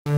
A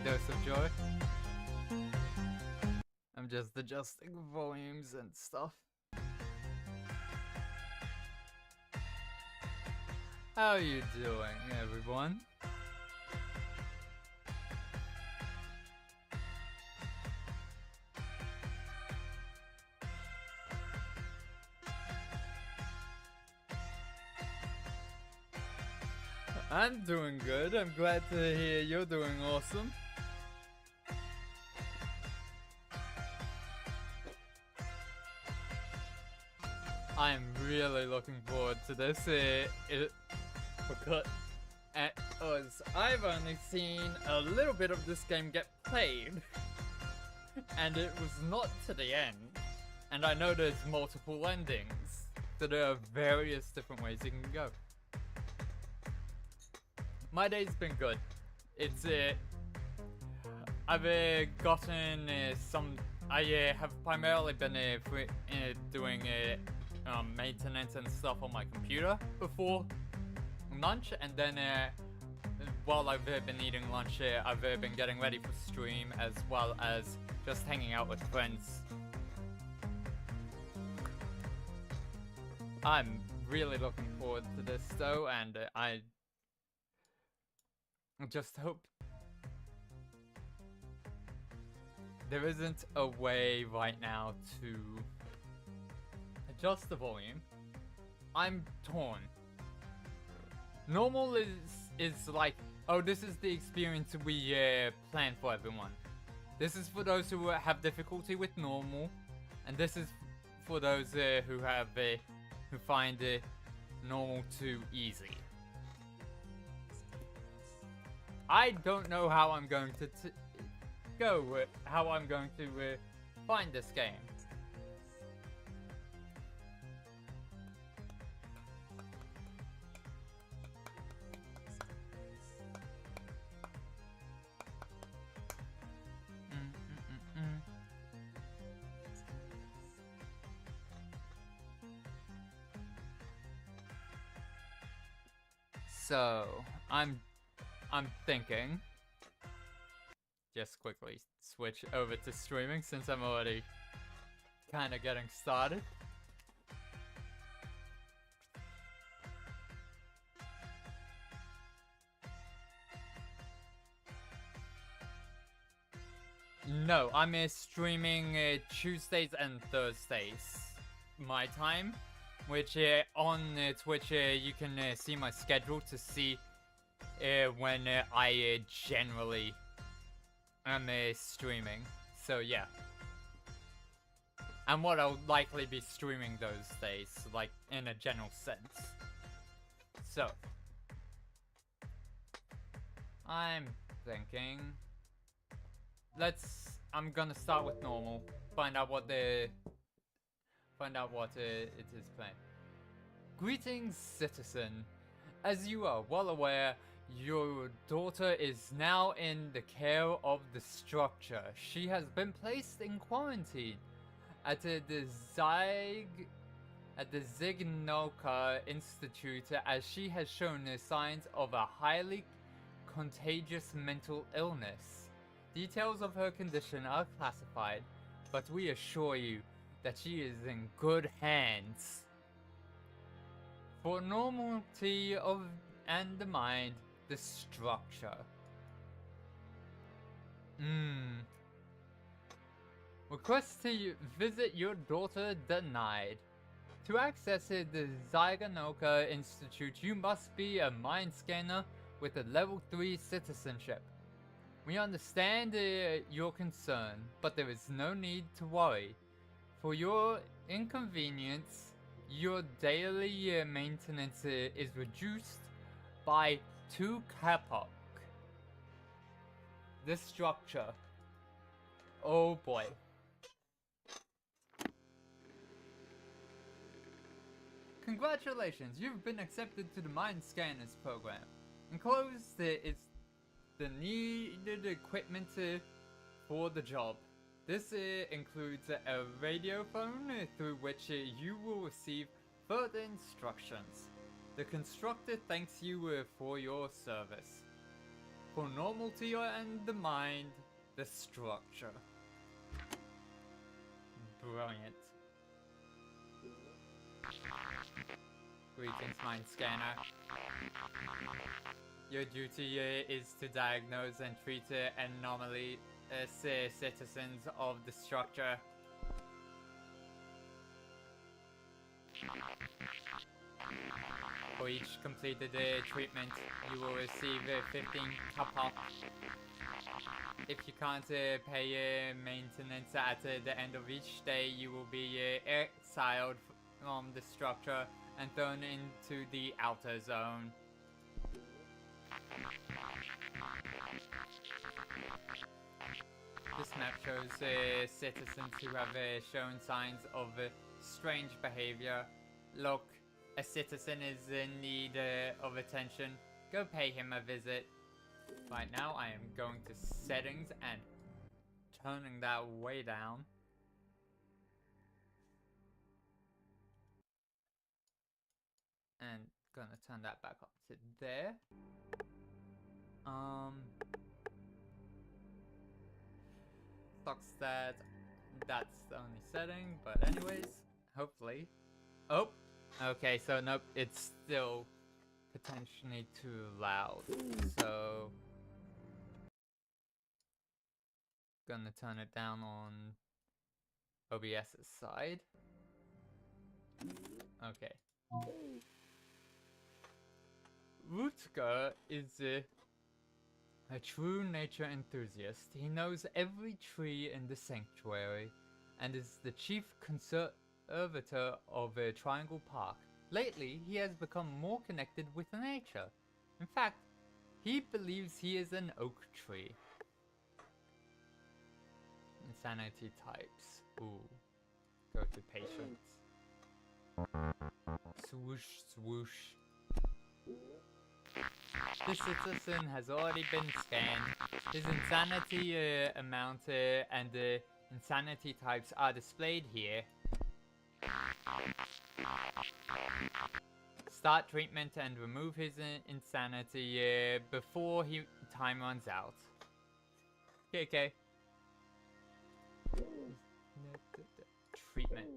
dose of joy. I'm just adjusting volumes and stuff. How are you doing, everyone? I'm doing good. I'm glad to hear you're doing awesome. I'm really looking forward to this. Because I've only seen a little bit of this game get played, and it was not to the end. And I know there's multiple endings, so there are various different ways you can go. My day's been good. It's I've gotten some. I have primarily been doing maintenance and stuff on my computer before lunch, and then while I've been eating lunch, I've been getting ready for stream as well as just hanging out with friends. I'm really looking forward to this though, and I just hope there isn't a way right now to adjust the volume. I'm torn. Normal is like, oh, this is the experience we plan for everyone. This is for those who have difficulty with normal, and this is for those who have who find normal too easy. I don't know how I'm going to how I'm going to find this game. So I'm thinking just quickly switch over to streaming since I'm already kind of getting started. No, I'm streaming Tuesdays and Thursdays my time, which on Twitch you can see my schedule to see when I generally am streaming. So yeah, and what I'll likely be streaming those days, like in a general sense. So, I'm thinking, I'm gonna start with normal, find out what it is playing. Greetings, citizen. As you are well aware, your daughter is now in the care of the structure. She has been placed in quarantine at the Zignoka Institute as she has shown the signs of a highly contagious mental illness. Details of her condition are classified, but we assure you that she is in good hands. For normality and the mind, the structure. Request to visit your daughter denied. To access the Zyganoka Institute, you must be a mind scanner with a level 3 citizenship. We understand your concern, but there is no need to worry. For your inconvenience, your daily maintenance is reduced by 2 kapok. This structure. Oh boy. Congratulations, you've been accepted to the Mind Scanners program. Enclosed is the needed equipment for the job. This includes a radio phone through which you will receive further instructions. The constructor thanks you for your service. For normality and the mind, the structure. Brilliant. Greetings, Mind Scanner. Your duty is to diagnose and treat anomaly citizens of the structure. For each completed treatment, you will receive 15 kapok. If you can't pay maintenance at the end of each day, you will be exiled from the structure and thrown into the outer zone. This map shows citizens who have shown signs of strange behavior. Look, a citizen is in need of attention. Go pay him a visit. Right now I am going to settings and turning that way down. And gonna turn that back up to there. Sucks that that's the only setting, but anyways, hopefully. Oh, okay, so nope, it's still potentially too loud. So gonna turn it down on OBS's side. Okay. Rutger is a true nature enthusiast. He knows every tree in the sanctuary and is the chief conservator of Triangle Park. Lately, he has become more connected with nature. In fact, he believes he is an oak tree. Insanity types. Ooh. Go to patience. Swoosh, swoosh. This citizen has already been scanned. His insanity amount and insanity types are displayed here. Start treatment and remove his insanity before time runs out. Okay. Treatment.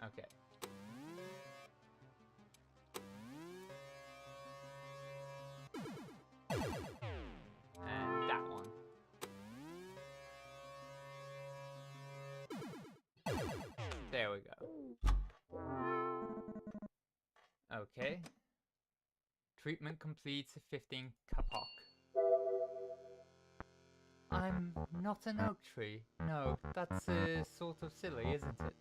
Okay. And that one. There we go. Okay. Treatment complete, 15 kapok. I'm not an oak tree. No, that's sort of silly, isn't it?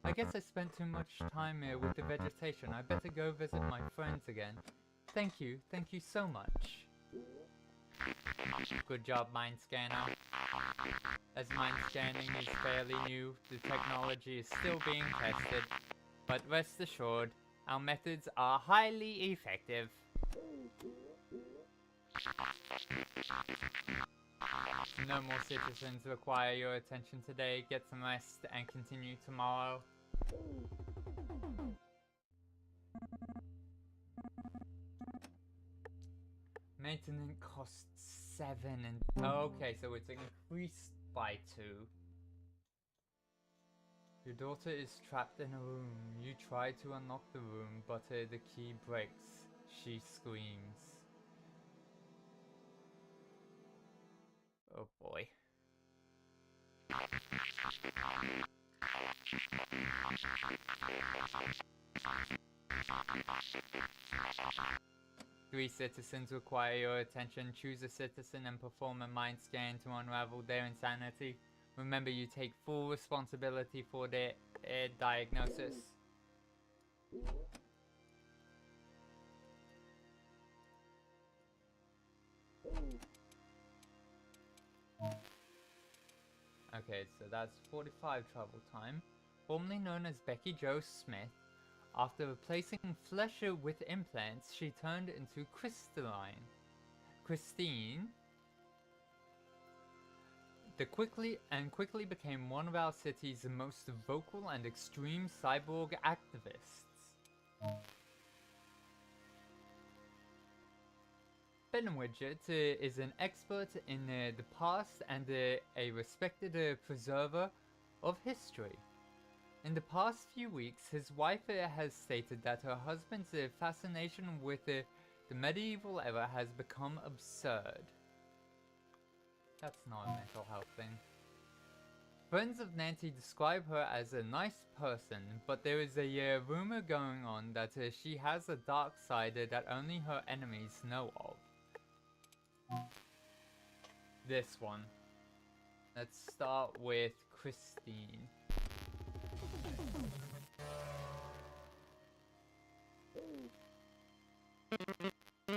I guess I spent too much time here with the vegetation. I better go visit my friends again. Thank you so much. Good job, Mind Scanner. As mind scanning is fairly new, the technology is still being tested, but rest assured, our methods are highly effective. No more citizens require your attention today. Get some rest and continue tomorrow. Maintenance costs 7 and... Oh, okay, so it's increased by 2. Your daughter is trapped in a room. You try to unlock the room, but the key breaks. She screams. Oh boy. Three citizens require your attention. Choose a citizen and perform a mind scan to unravel their insanity. Remember, you take full responsibility for their diagnosis. Okay, so that's 45 travel time. Formerly known as Becky Jo Smith, after replacing flesh with implants, she turned into Christine, quickly became one of our city's most vocal and extreme cyborg activists. Ben Widget is an expert in the past and a respected preserver of history. In the past few weeks, his wife has stated that her husband's fascination with the medieval era has become absurd. That's not a mental health thing. Friends of Nancy describe her as a nice person, but there is a rumor going on that she has a dark side that only her enemies know of. This one. Let's start with Christine.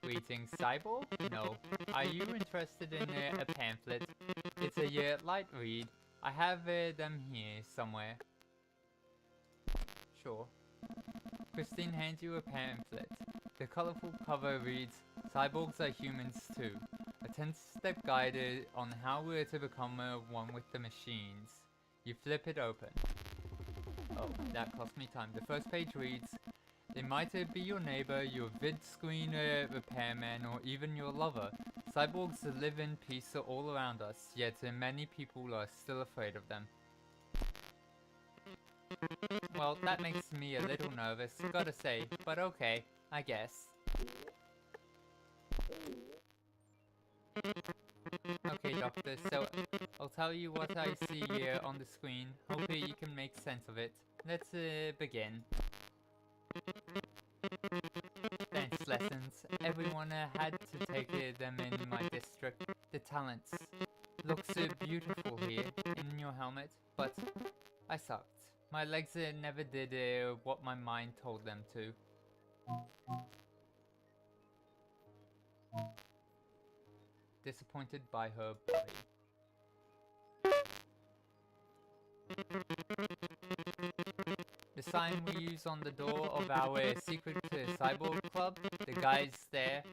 Greetings, Cyborg? No. Are you interested in a pamphlet? It's a light read. I have them here somewhere. Sure. Christine hands you a pamphlet. The colorful cover reads, Cyborgs are humans too. A 10-step guide on how we're to become one with the machines. You flip it open. Oh, that cost me time. The first page reads, they might be your neighbor, your vid screen repairman, or even your lover. Cyborgs live in peace all around us, yet many people are still afraid of them. Well, that makes me a little nervous, gotta say, but okay, I guess. Okay, Doctor, so I'll tell you what I see here on the screen. Hope you can make sense of it. Let's begin. Dance lessons. Everyone had to take them in my district. The talents. Looks beautiful here in your helmet, but I sucked. My legs never did what my mind told them to. Disappointed by her body. The sign we use on the door of our secret cyborg club, the guys there,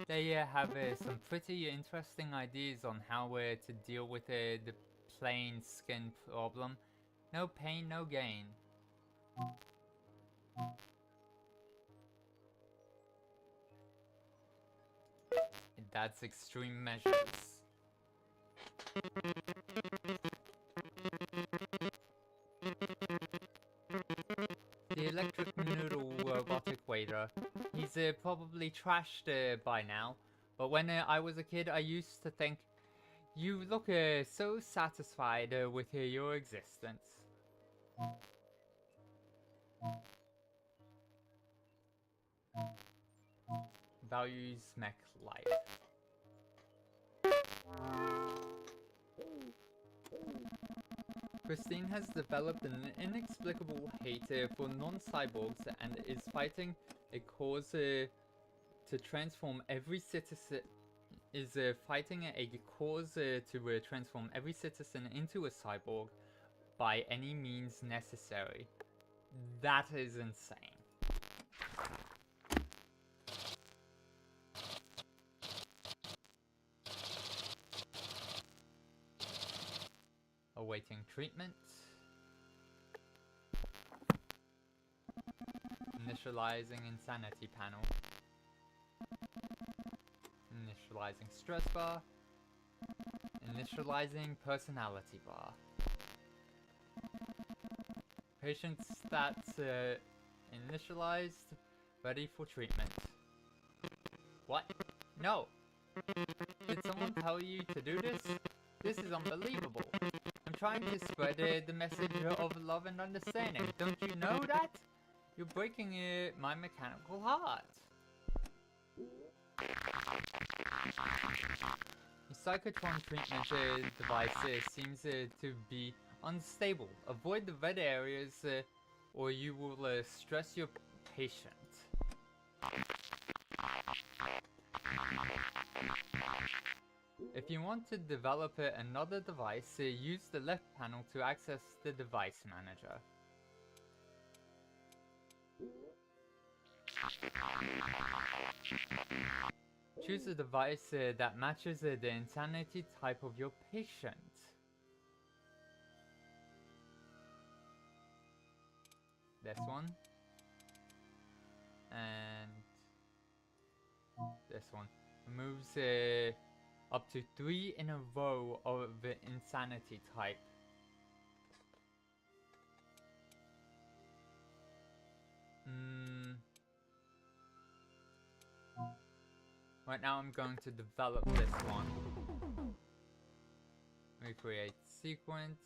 they have some pretty interesting ideas on how to deal with the plain skin problem. No pain, no gain. That's extreme measures. the electric noodle robotic waiter. He's probably trashed by now, but when I was a kid, I used to think, you look so satisfied with your existence. Values mech life. Christine has developed an inexplicable hate for non-cyborgs and is fighting a cause to transform every citizen. Fighting a cause to transform every citizen into a cyborg by any means necessary. That is insane. Awaiting treatment. Initializing insanity panel. Initializing stress bar. Initializing personality bar. Patient stats initialized. Ready for treatment. What? No! Did someone tell you to do this? This is unbelievable. I'm trying to spread the message of love and understanding. Don't you know that? You're breaking my mechanical heart. The Psychotron treatment device seems to be unstable. Avoid the red areas or you will stress your patient. If you want to develop another device, use the left panel to access the device manager. Choose a device that matches the insanity type of your patient. This one. And this one. Moves up to 3 in a row of the insanity type. Right now I'm going to develop this one. Recreate sequence.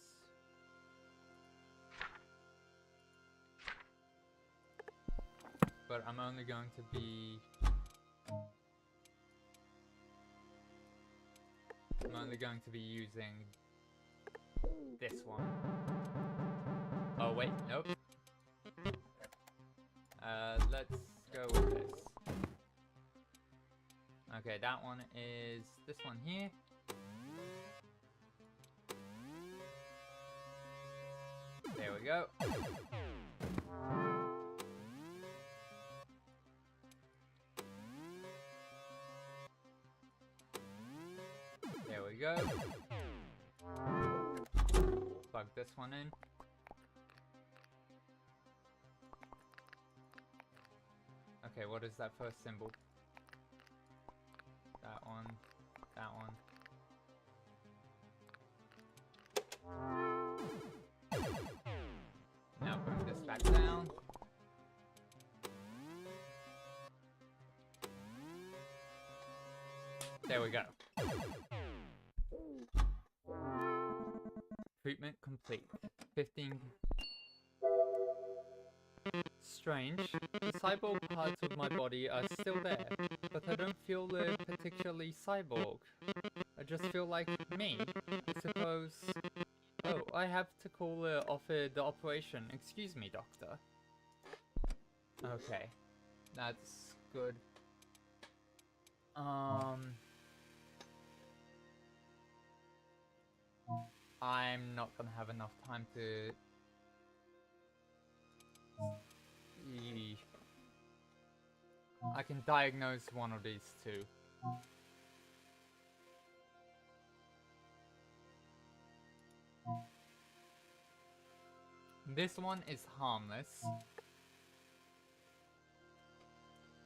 But I'm only going to be... using this one. Oh wait, nope. Let's go with this. Okay, that one is this one here. There we go. There we go. Plug this one in. Okay, what is that first symbol? That one. That one. Now bring this back down. There we go. Treatment complete. 15. Strange. The cyborg parts of my body are still there, but I don't feel particularly cyborg. I just feel like me, I suppose. Oh, I have to call off the operation. Excuse me, doctor. Okay. That's good. I'm not gonna have enough time to... I can diagnose one of these two. This one is harmless.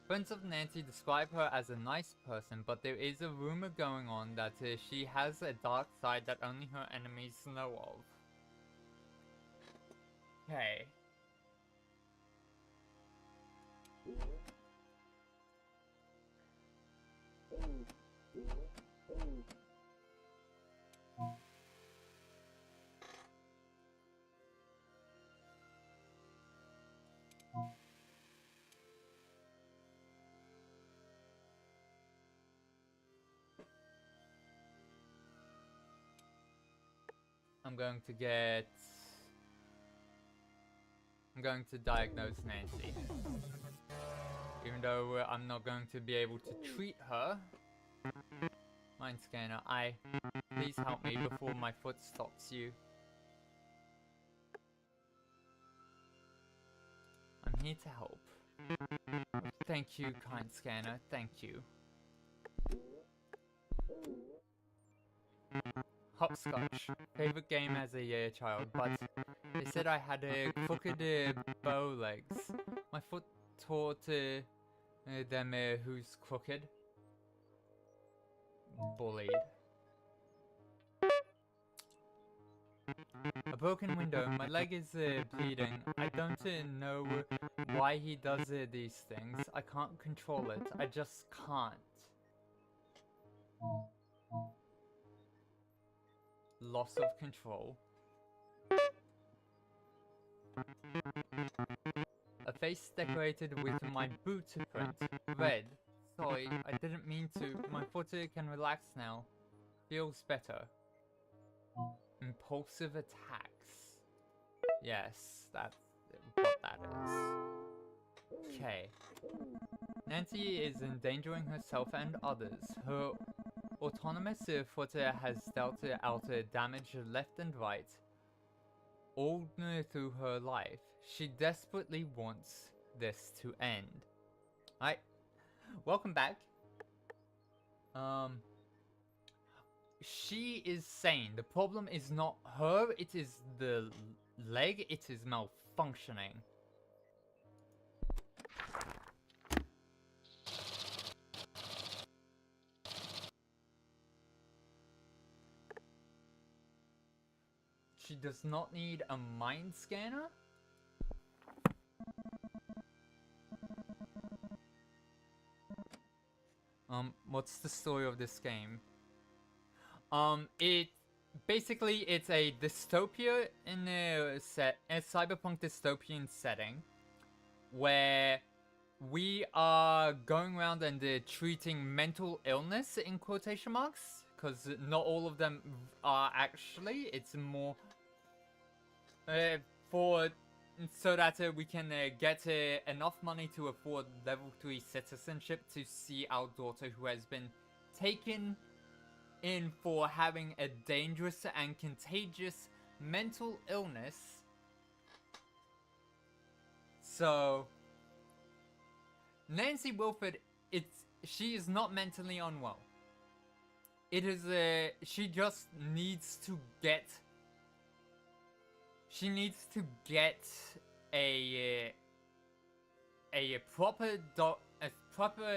Friends of Nancy describe her as a nice person, but there is a rumor going on that she has a dark side that only her enemies know of. Okay. I'm going to get... I'm going to diagnose Nancy. Even though I'm not going to be able to treat her. Mind scanner, please help me before my foot stops you. I'm here to help. Thank you, kind scanner, thank you. Hopscotch, favorite game as a child, but they said I had crooked bow legs. My foot taught them who's crooked. Bullied. A broken window, my leg is bleeding. I don't know why he does these things. I can't control it, I just can't. Loss of control. A face decorated with my boot print. Red. Sorry, I didn't mean to. My foot can relax now. Feels better. Impulsive attacks. Yes, that's what that is. Okay. Nancy is endangering herself and others. Her autonomous foot has dealt out damage left and right. All through her life. She desperately wants this to end. Alright. Welcome back. She is sane. The problem is not her, it is the leg. It is malfunctioning. She does not need a mind scanner? What's the story of this game? It's a dystopia in a cyberpunk dystopian setting where we are going around and treating mental illness in quotation marks, because not all of them are actually. It's more so that we can get enough money to afford level 3 citizenship to see our daughter, who has been taken in for having a dangerous and contagious mental illness. So Nancy Wilford, she is not mentally unwell. It is she just needs to get a proper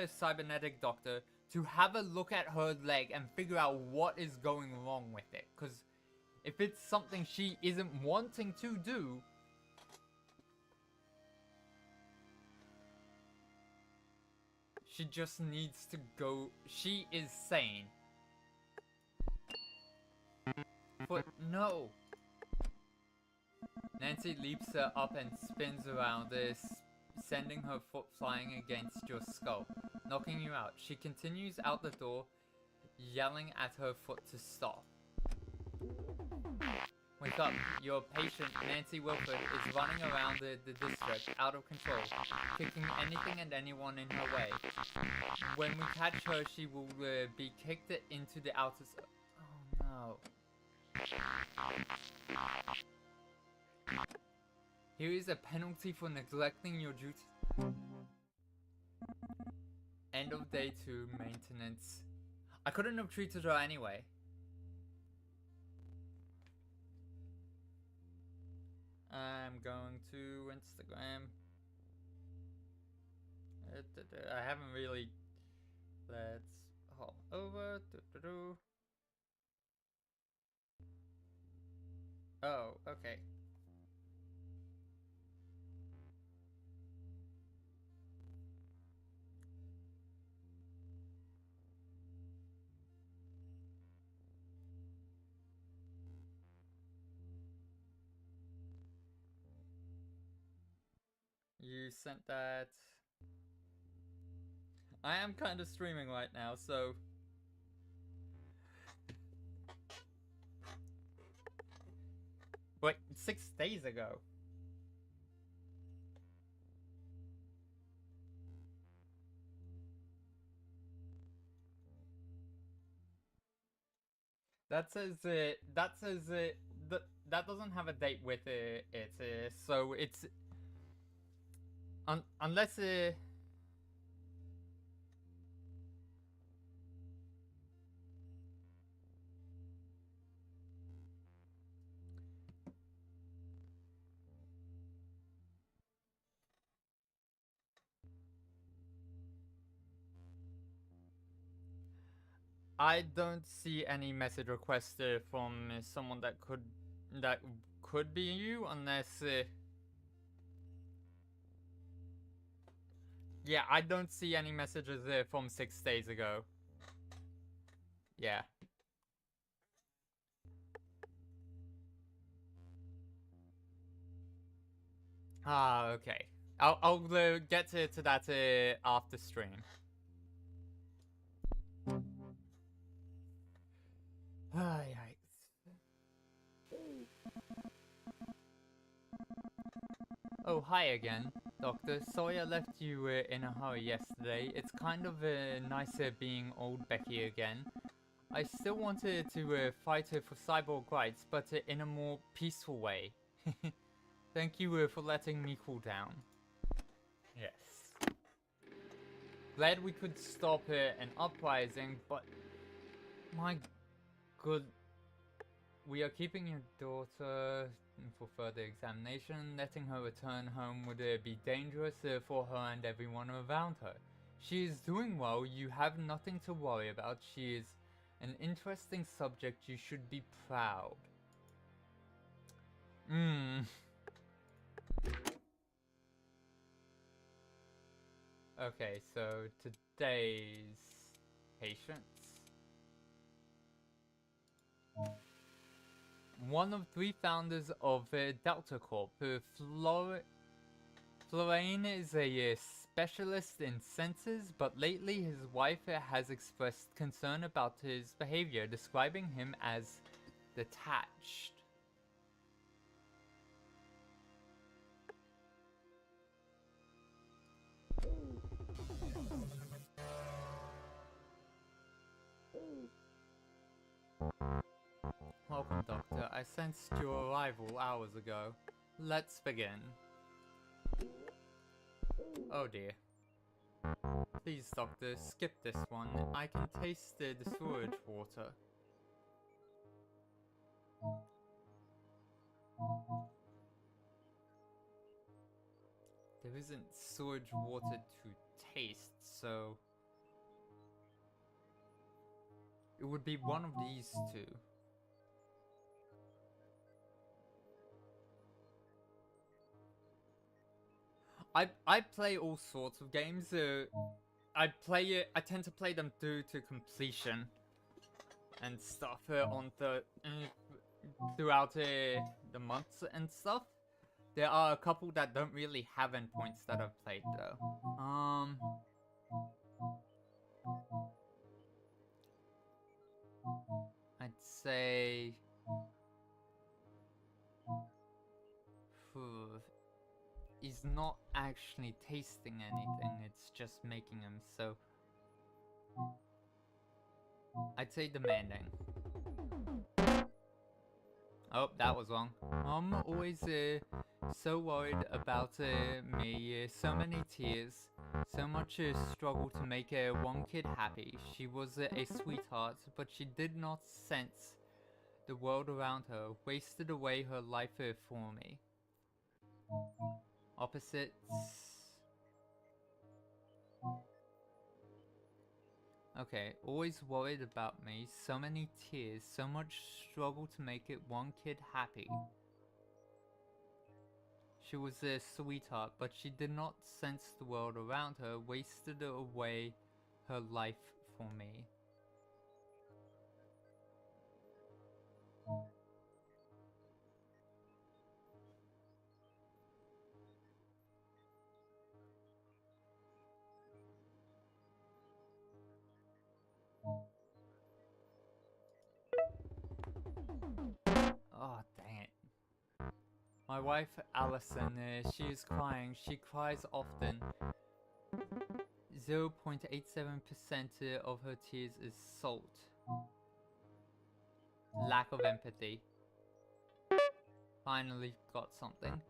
cybernetic doctor to have a look at her leg and figure out what is going wrong with it. Because if it's something she isn't wanting to do, she just needs to go. She is sane. But no. Nancy leaps up and spins around, sending her foot flying against your skull, knocking you out. She continues out the door, yelling at her foot to stop. Wake up. Your patient, Nancy Wilford, is running around the district, out of control, kicking anything and anyone in her way. When we catch her, she will be kicked into the outer... Oh no. Here is a penalty for neglecting your duty. End of day 2, maintenance. I couldn't have treated her anyway. I'm going to Instagram. I haven't really... Let's hop over. Oh, okay. You sent that. I am kind of streaming right now, so... Wait, 6 days ago. That says that doesn't have a date with it. So it's unless I don't see any message request from someone that could be you, unless yeah, I don't see any messages from 6 days ago. Yeah. Ah, okay. I'll get to that after stream. Yikes. Oh, hi again, Doctor. Sorry I left you in a hurry yesterday. It's kind of nicer being old Becky again. I still wanted to fight her for cyborg rights, but in a more peaceful way. Thank you for letting me cool down. Yes. Glad we could stop an uprising, but my good... We are keeping your daughter for further examination. Letting her return home would be dangerous for her and everyone around her. She is doing well. You have nothing to worry about. She is an interesting subject. You should be proud. Okay, so today's patients. One of 3 founders of Delta Corp, Florian is a specialist in sensors, but lately his wife has expressed concern about his behavior, describing him as detached. Welcome, Doctor. I sensed your arrival hours ago. Let's begin. Oh dear. Please, Doctor, skip this one. I can taste the sewage water. There isn't sewage water to taste, so... It would be one of these two. I play all sorts of games. I tend to play them through to completion and stuff throughout the months and stuff. There are a couple that don't really have endpoints that I've played though. I'd say he's not actually tasting anything, it's just making him so... I'd say demanding. Oh, that was wrong. Mom always so worried about me, so many tears, so much struggle to make one kid happy. She was a sweetheart, but she did not sense the world around her, wasted away her life for me. Opposites. Okay, always worried about me, so many tears, so much struggle to make it one kid happy. She was a sweetheart, but she did not sense the world around her, wasted away her life for me. Oh, dang it. My wife, Allison, she is crying. She cries often. 0.87% of her tears is salt. Lack of empathy. Finally got something.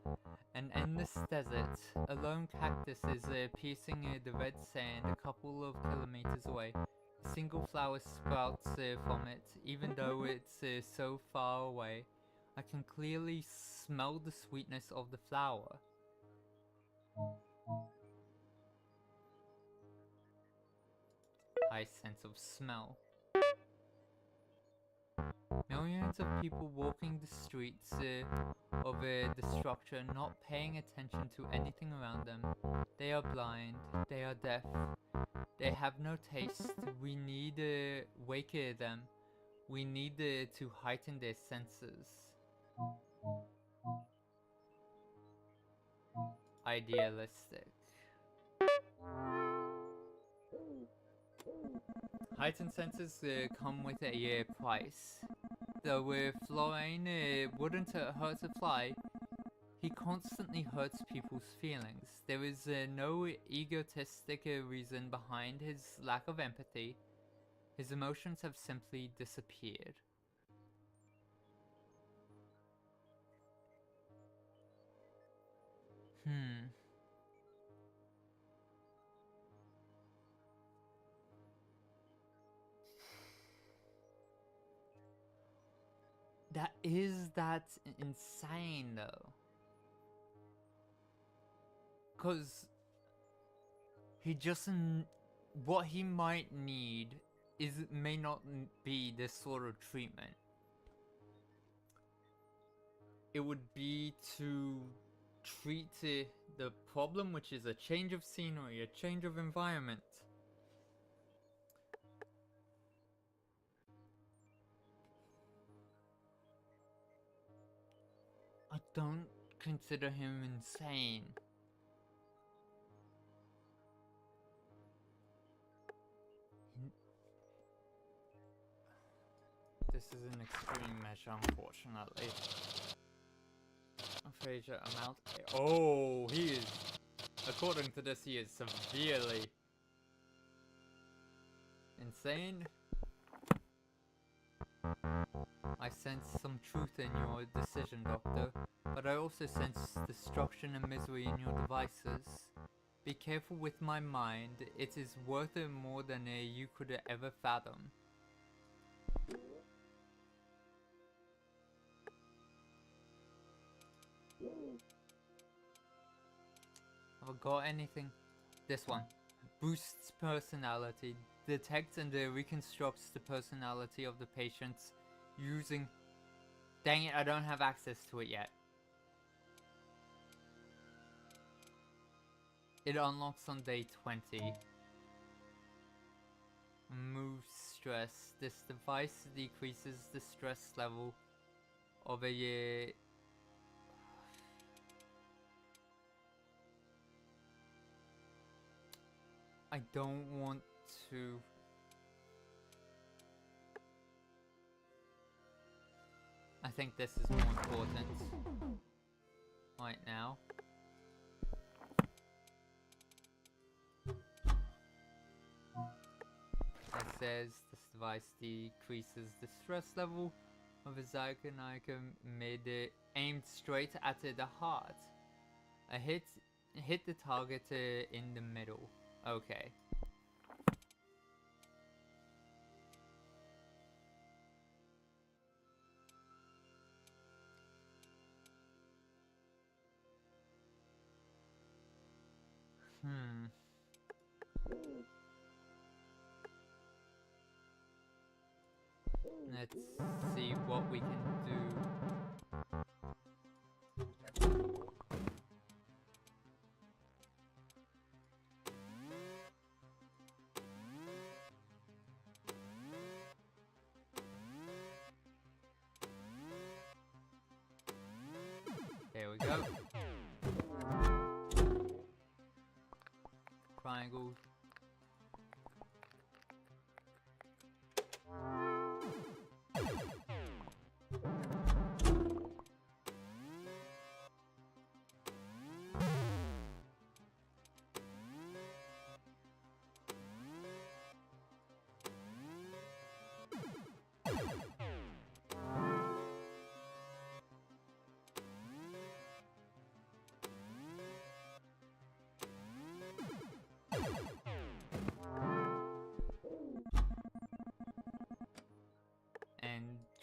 An endless desert. A lone cactus is piercing the red sand a couple of kilometers away. A single flower sprouts from it, even though it's so far away. I can clearly smell the sweetness of the flower. High sense of smell. Millions of people walking the streets of the structure, not paying attention to anything around them. They are blind, they are deaf, they have no taste. We need to wake them. We need to heighten their senses. Idealistic. Heightened senses come with a price. Though Florian wouldn't hurt a fly, he constantly hurts people's feelings. There is no egotistic reason behind his lack of empathy. His emotions have simply disappeared. That's insane though. Cause he just what he might need may not be this sort of treatment. It would be to treat the problem, which is a change of scenery, a change of environment. I don't consider him insane. This is an extreme measure, unfortunately. Fraser amount. Oh, he is. According to this, he is severely insane. I sense some truth in your decision, Doctor, but I also sense destruction and misery in your devices. Be careful with my mind, it is worth it more than you could ever fathom. Have I got anything? This one. Boosts personality. Detects and reconstructs the personality of the patients using... Dang it, I don't have access to it yet. It unlocks on day 20. Removes stress. This device decreases the stress level of a... I don't want to... I think this is more important right now. It says this device decreases the stress level of a Zygonica aimed straight at the heart. A hit the target in the middle. Okay. Let's see what we can do. There we go. Triangle.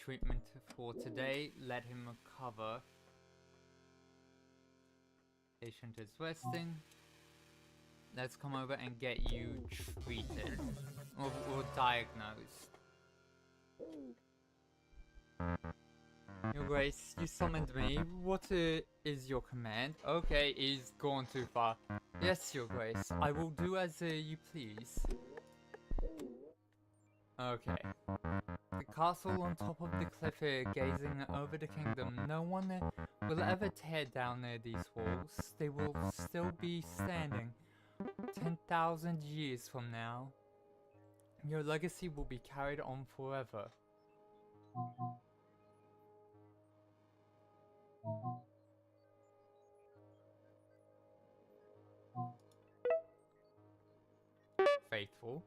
treatment for today. Let him recover. Patient is resting. Let's come over and get you treated. Or diagnosed. Your Grace, you summoned me. What is your command? Okay, he's gone too far. Yes, Your Grace, I will do as you please. Okay. The castle on top of the cliff here, gazing over the kingdom. No one will ever tear down these walls. They will still be standing 10,000 years from now. Your legacy will be carried on forever. Faithful.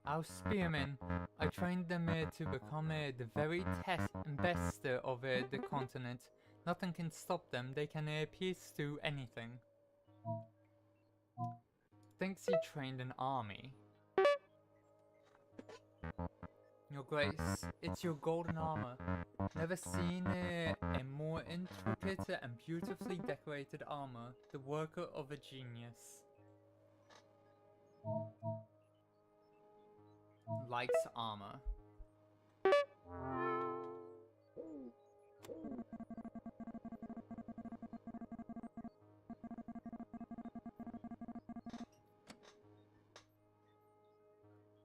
Our spearmen, I trained them to become the very best of the continent. Nothing can stop them, they can pierce through anything. Thinks he trained an army. Your Grace, it's your golden armor. Never seen a more intricate and beautifully decorated armor. The work of a genius. Likes armor.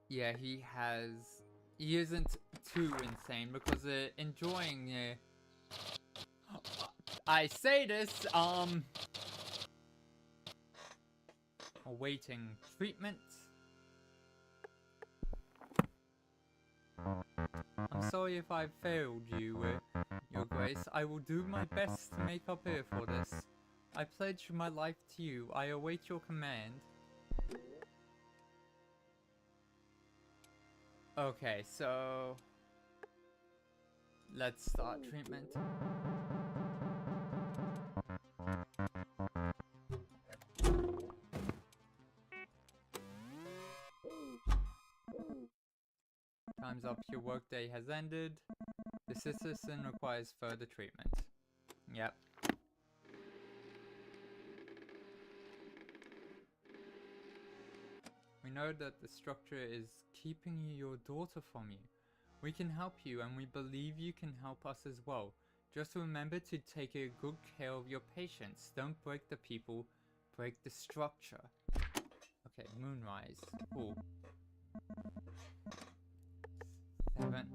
Yeah, he isn't too insane because enjoying I say this awaiting treatment. I'm sorry if I failed you, Your Grace. I will do my best to make up here for this. I pledge my life to you. I await your command. Okay, so let's start treatment. Time's up, your workday has ended. The citizen requires further treatment. Yep. We know that the structure is keeping your daughter from you. We can help you and we believe you can help us as well. Just remember to take a good care of your patients. Don't break the people, break the structure. Okay, Moonrise. Cool. 7.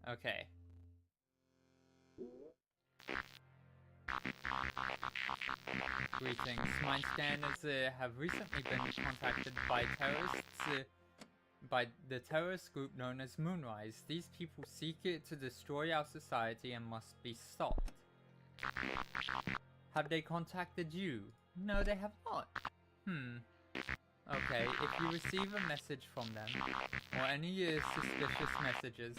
Okay. Greetings. Mine scanners have recently been contacted by terrorists, by the terrorist group known as Moonrise. These people seek it to destroy our society and must be stopped. Have they contacted you? No, they have not. Okay, if you receive a message from them, or any suspicious messages,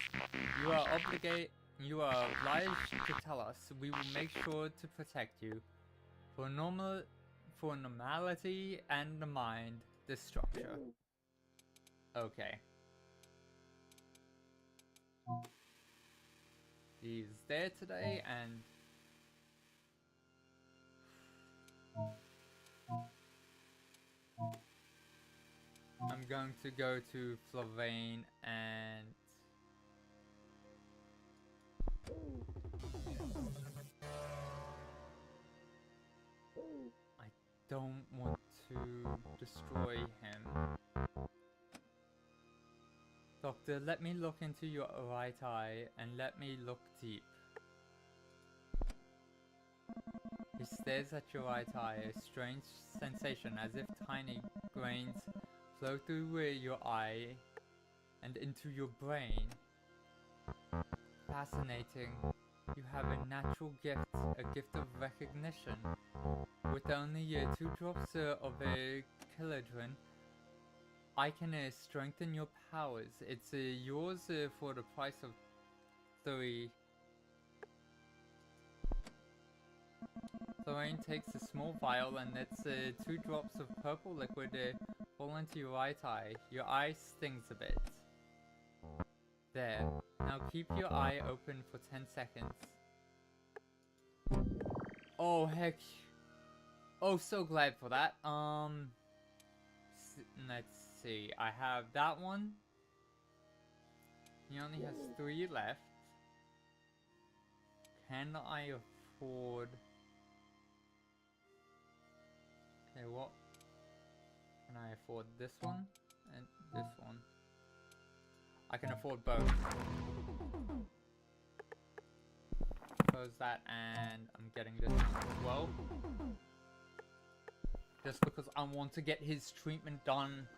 you are obliged to tell us. We will make sure to protect you. For normality and the mind, the structure. Okay. He's there today and... I'm going to go to Florane and... I don't want to destroy him. Doctor, let me look into your right eye and let me look deep. He stares at your right eye, a strange sensation as if tiny grains flow through your eye and into your brain. Fascinating. You have a natural gift, a gift of recognition. With only 2 drops of a Kilodrin, I can strengthen your powers. It's yours for the price of 3. Florane takes a small vial and lets 2 drops of purple liquid fall into your right eye. Your eye stings a bit. There. Now keep your eye open for 10 seconds. Oh, heck. Oh, so glad for that. Let's see. I have that one. He only has 3 left. Can I afford... Okay, what? Can I afford this one? And this one? I can afford both. Close that, and I'm getting this one as well. Just because I want to get his treatment done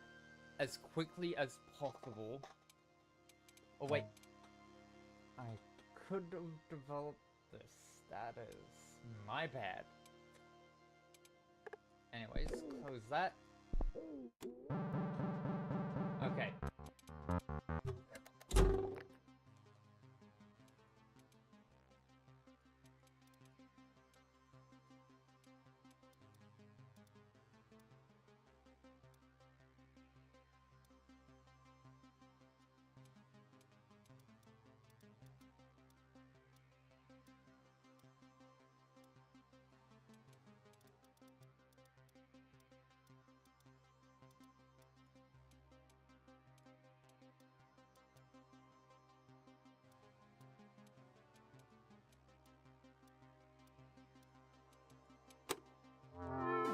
as quickly as possible. Oh wait. I could have developed this. That is my bad. Anyways, close that. Okay.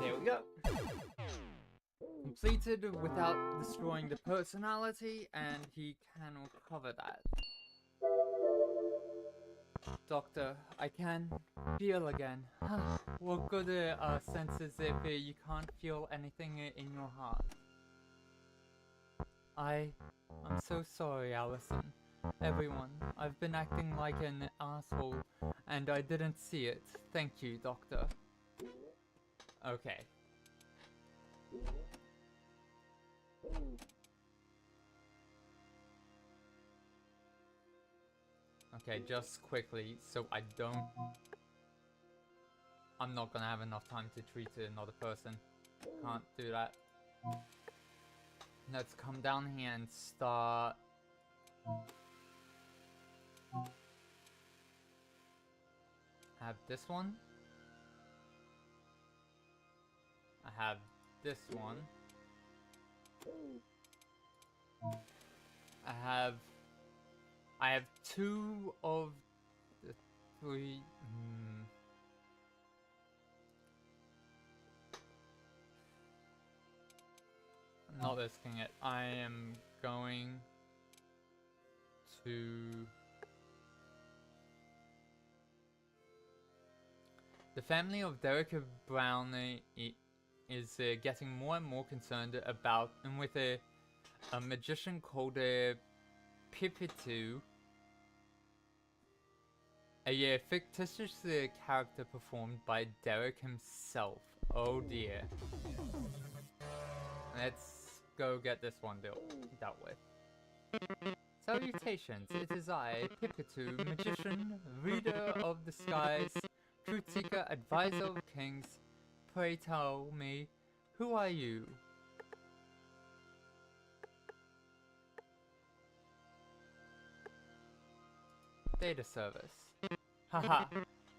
There we go. Completed without destroying the personality, and he can recover that. Doctor, I can feel again. What good sense is if you can't feel anything in your heart? I'm so sorry, Allison. Everyone, I've been acting like an asshole, and I didn't see it. Thank you, Doctor. Okay. Okay, just quickly, so I don't... I'm not gonna have enough time to treat another person. Can't do that. Let's come down here and start... Have this one. I have this one. I have 2 of the 3. I'm not risking it. I am going to... The family of Derek Brown is getting more and more concerned about, and with a magician called Pipitu, a fictitious character performed by Derek himself. Oh dear. Let's go get this one dealt with. Salutations, it is I, Pipitu, magician, reader of the skies, truth seeker, advisor of kings. Pray tell me, who are you? Data service. Haha,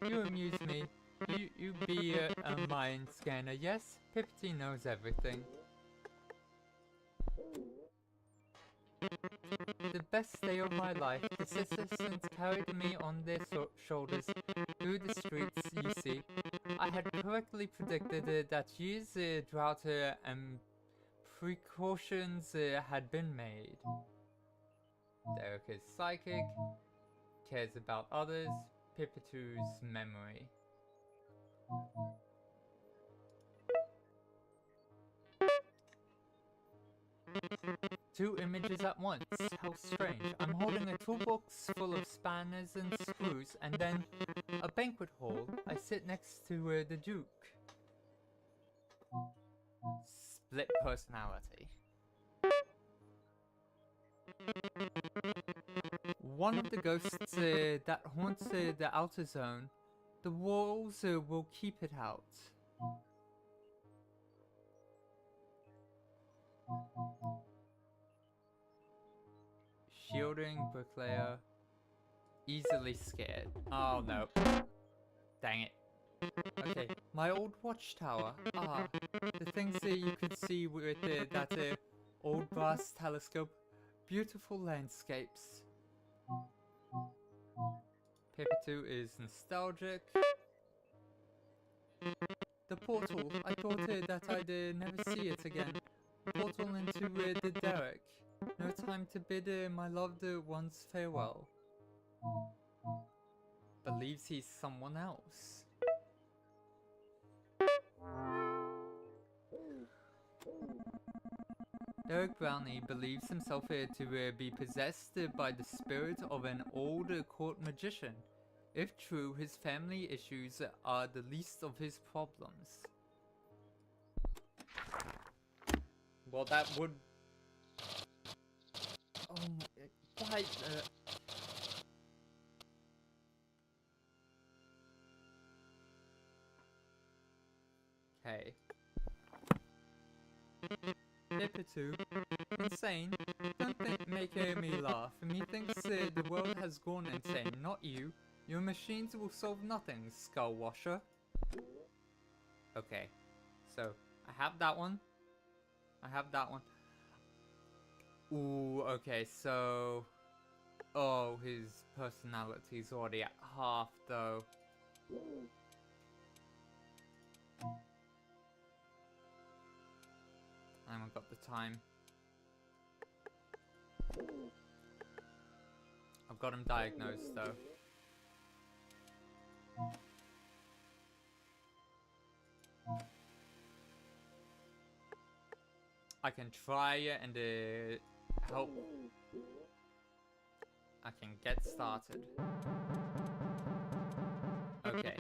you amuse me. You be a mind scanner, yes? Pipitu knows everything. The best day of my life, the assistants carried me on their shoulders through the streets, you see. I had correctly predicted that years drought and precautions had been made. Derek is psychic, cares about others, Pipitu's memory. 2 images at once. How strange. I'm holding a toolbox full of spanners and screws, and then a banquet hall. I sit next to the Duke. Split personality. One of the ghosts that haunts the outer zone. The walls will keep it out. Shielding, bricklayer. Easily scared. Oh no. Dang it. Okay, my old watchtower. Ah, the things that you could see with that old brass telescope. Beautiful landscapes. Paper 2 is nostalgic. The portal. I thought that I'd never see it again. Portal into the derrick. No time to bid my loved ones farewell. Believes he's someone else. Derek Brownie believes himself to be possessed by the spirit of an old court magician. If true, his family issues are the least of his problems. Well, that would... Oh my... Why... Okay. Dipper2. Insane? Don't make me laugh. Methinks the world has gone insane, not you. Your machines will solve nothing, Skull Washer. Okay. So, I have that one. I have that one. Ooh, okay, so... Oh, his personality's already at half, though. I haven't got the time. I've got him diagnosed, though. I can try and help. I can get started. Okay.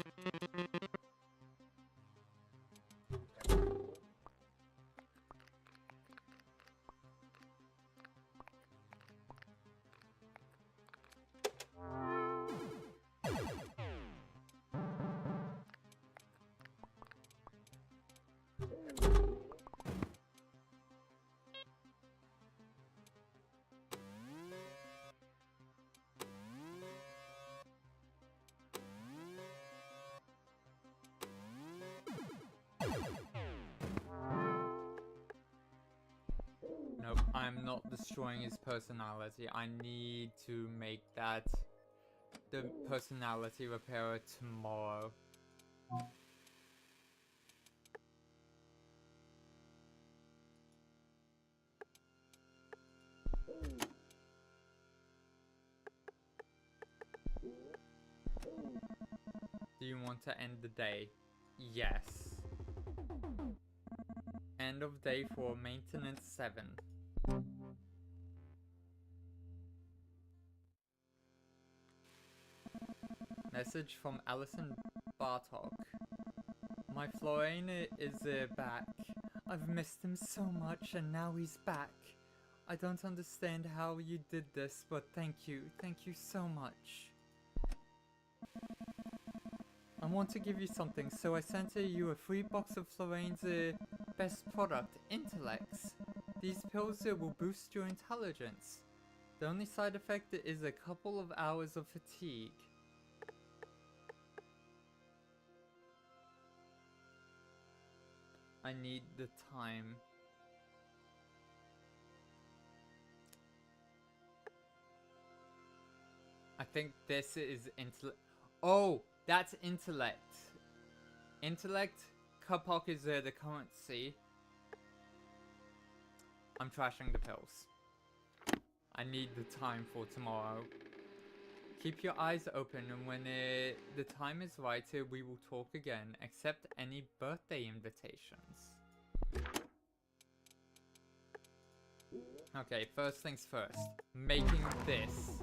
Nope, I'm not destroying his personality. I need to make that the personality repairer tomorrow. Do you want to end the day? Yes. End of day for maintenance 7. Message from Alison Bartok. My Florian is back. I've missed him so much and now he's back. I don't understand how you did this, but thank you. Thank you so much. I want to give you something, so I sent you a free box of Florian's best product, Intellects. These pills will boost your intelligence. The only side effect is a couple of hours of fatigue. I need the time. I think this is intellect. Oh, that's intellect. Intellect. Kapok is the currency. I'm trashing the pills. I need the time for tomorrow. Keep your eyes open, and when the time is right, we will talk again. Accept any birthday invitations. Okay, first things first. Making this.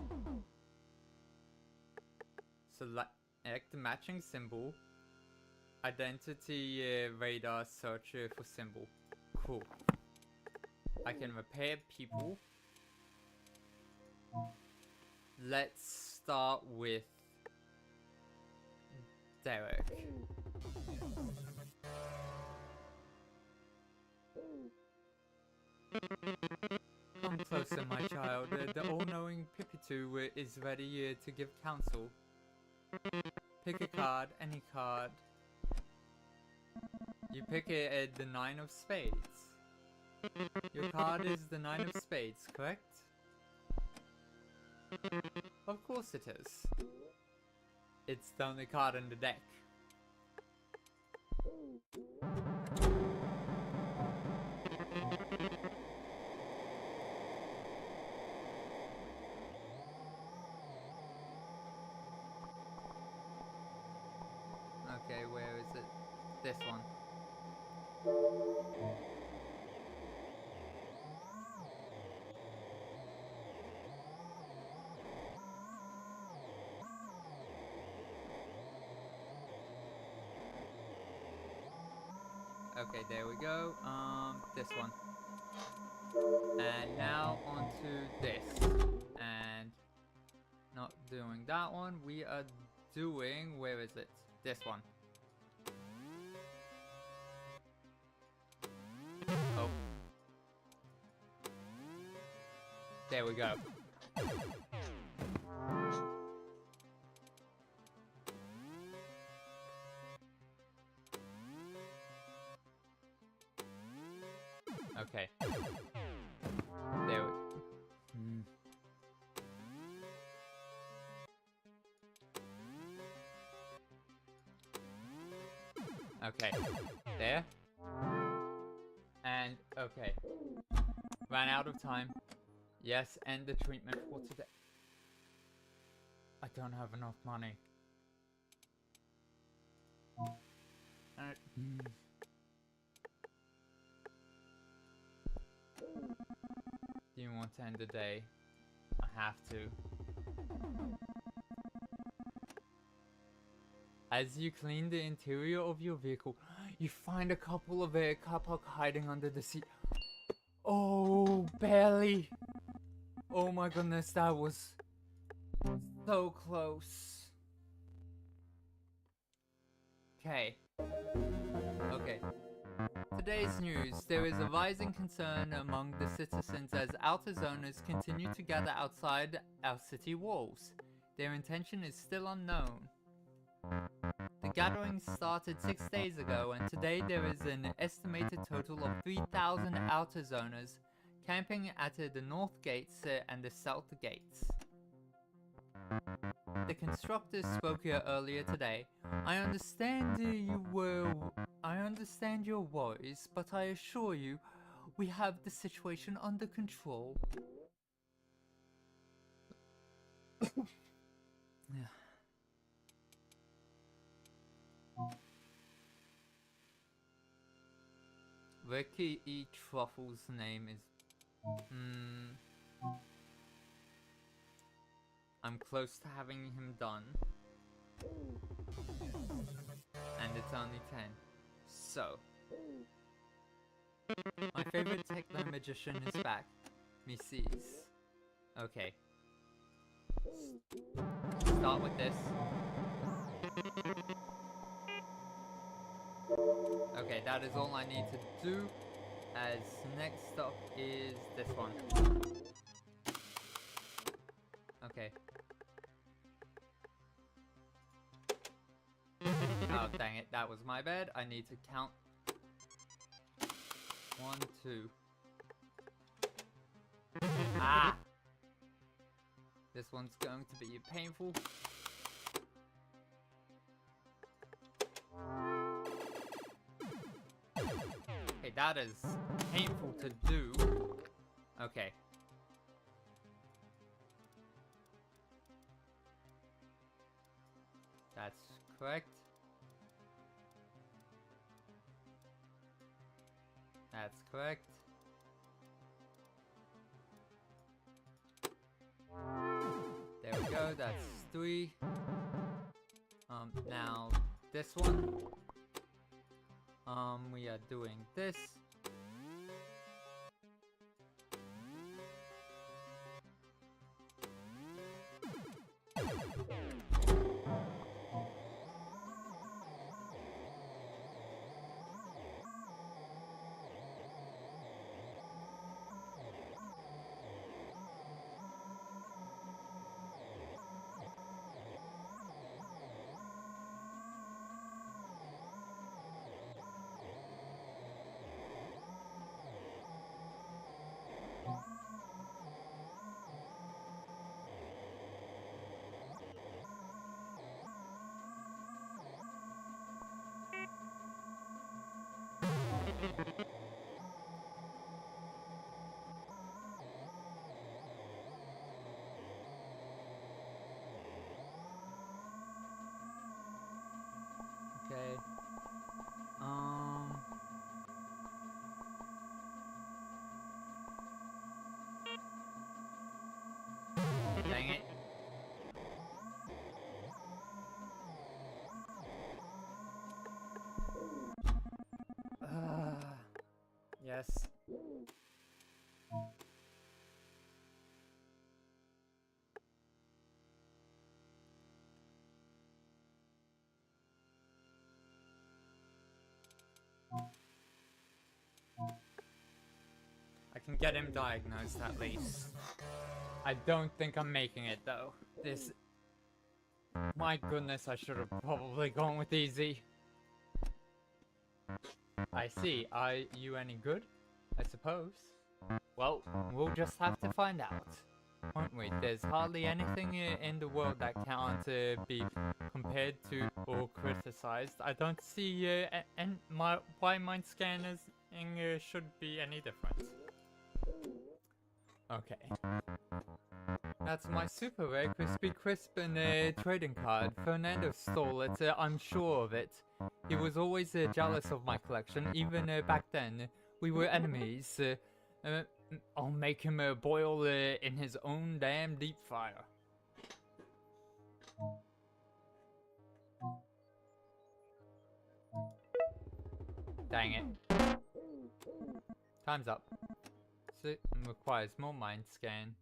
Select the matching symbol. Identity radar search for symbol. Cool. I can repair people. Let's start with Derek. Come closer, my child. The all-knowing to is ready to give counsel. Pick a card, any card. You pick the 9 of spades. Your card is the 9 of spades, correct? Of course it is. It's the only card in the deck. Okay, where is it? This one. Okay, there we go. This one. And now onto this. And not doing that one. We are doing, where is it? This one. Oh. There we go. Okay. There we... Okay. There. And, okay. Ran out of time. Yes, end the treatment for today. I don't have enough money. Do you want to end the day? I have to. As you clean the interior of your vehicle, you find a couple of car park hiding under the seat. Oh, barely. Oh my goodness, that was so close. Okay. Okay. Today's news. There is a rising concern among the citizens as outer zoners continue to gather outside our city walls. Their intention is still unknown. The gathering started 6 days ago, and today there is an estimated total of 3,000 outer zoners camping at the north gates and the south gates. The constructors spoke here earlier today. I understand your worries, but I assure you, we have the situation under control. Yeah. Ricky E. Truffle's name is... I'm close to having him done. And it's only 10. So... my favorite techno magician is back. Mrs. Okay. Start with this. Okay, that is all I need to do. As next up is this one. Okay. Oh, dang it. That was my bad. I need to count. 1, 2. Ah! This one's going to be painful. Okay, that is painful to do. Okay. That's correct. That's correct. There we go, that's 3. Now this one. We are doing this. Yes. I can get him diagnosed at least. I don't think I'm making it though. This... My goodness, I should have probably gone with easy. I see. Are you any good? I suppose. Well, we'll just have to find out, won't we? There's hardly anything in the world that can't be compared to or criticized. I don't see why mind scanners should be any different. Okay. That's my super rare Crispy Crisp and trading card. Fernando stole it, I'm sure of it. He was always jealous of my collection, even back then. We were enemies. I'll make him boil in his own damn deep fryer. Dang it. Time's up. It requires more mind scan.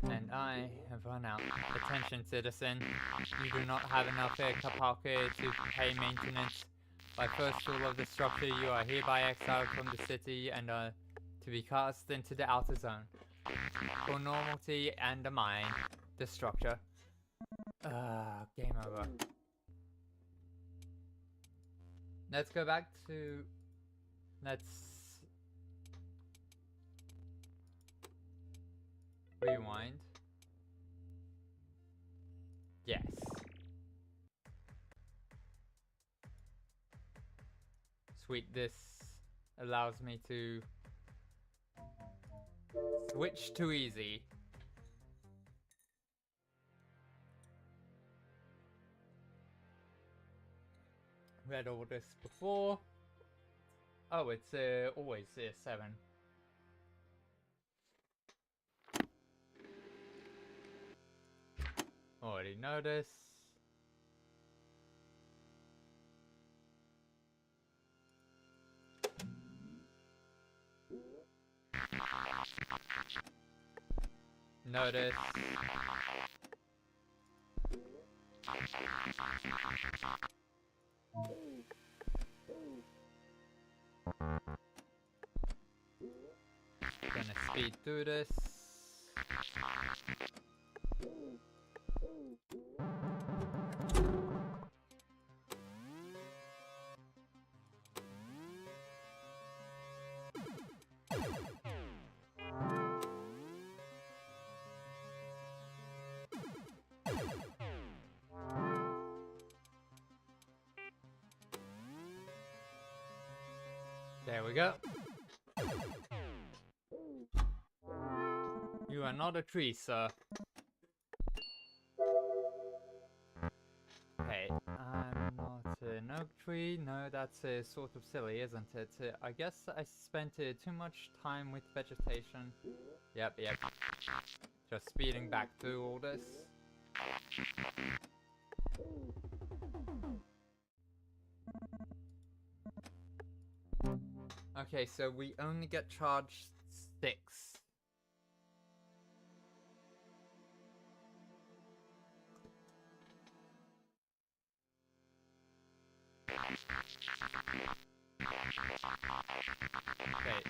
And I have run out. Attention, citizen. You do not have enough kapaka to pay maintenance. By first rule of the structure, you are hereby exiled from the city and are to be cast into the outer zone. For normality and the mind, the structure. Game over. Let's go back to... Let's... Rewind. Yes. Sweet, this allows me to switch to easy. Read all this before. Oh, it's always 7. Already noticed. Notice. Gonna speed through this. There we go. You are not a tree, sir. Okay, I'm not an oak tree. No, that's sort of silly, isn't it? I guess I spent too much time with vegetation. Yep. Just speeding back through all this. Okay, so we only get charged 6. Okay.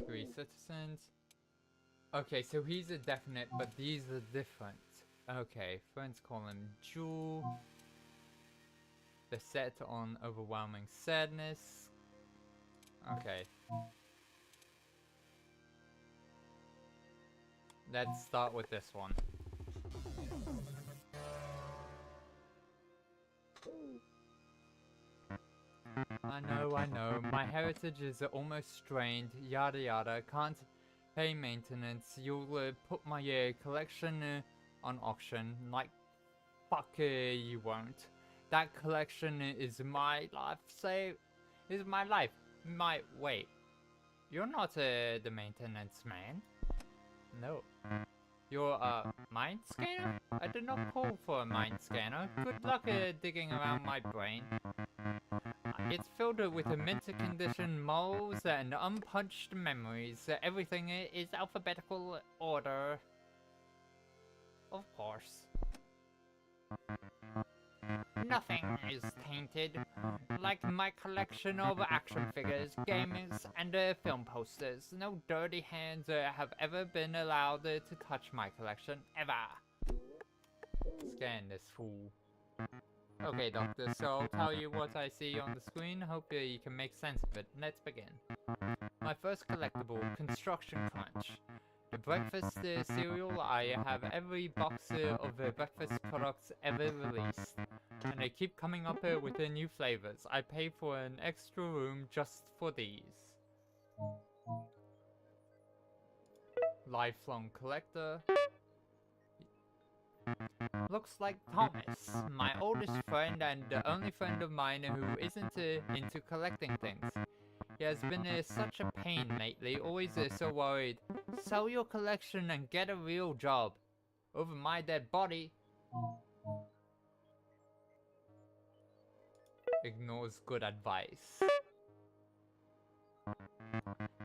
3 citizens. Okay, so he's a definite, but these are different. Okay, friends call him Jewel. They're set on overwhelming sadness. Okay. Let's start with this one. I know. My heritage is almost strained. Yada yada. Can't pay maintenance. You'll put my collection on auction. Like, fuck you won't. That collection is my life. Is my life. Wait. You're not the maintenance man. No. You're a mind scanner? I did not call for a mind scanner. Good luck digging around my brain. It's filled with a mental condition, morals, and unpunched memories. Everything is alphabetical order. Of course. Nothing is tainted, like my collection of action figures, games, and film posters. No dirty hands have ever been allowed to touch my collection, ever. Scan this fool. Okay, Doctor, so I'll tell you what I see on the screen. Hope you can make sense of it. Let's begin. My first collectible, Construction Crunch. The breakfast cereal. I have every box of breakfast products ever released. And they keep coming up with new flavors. I pay for an extra room just for these. Lifelong collector. Looks like Thomas, my oldest friend and the only friend of mine who isn't into collecting things. He has been such a pain lately, always so worried. Sell your collection and get a real job. Over my dead body. Ignores good advice.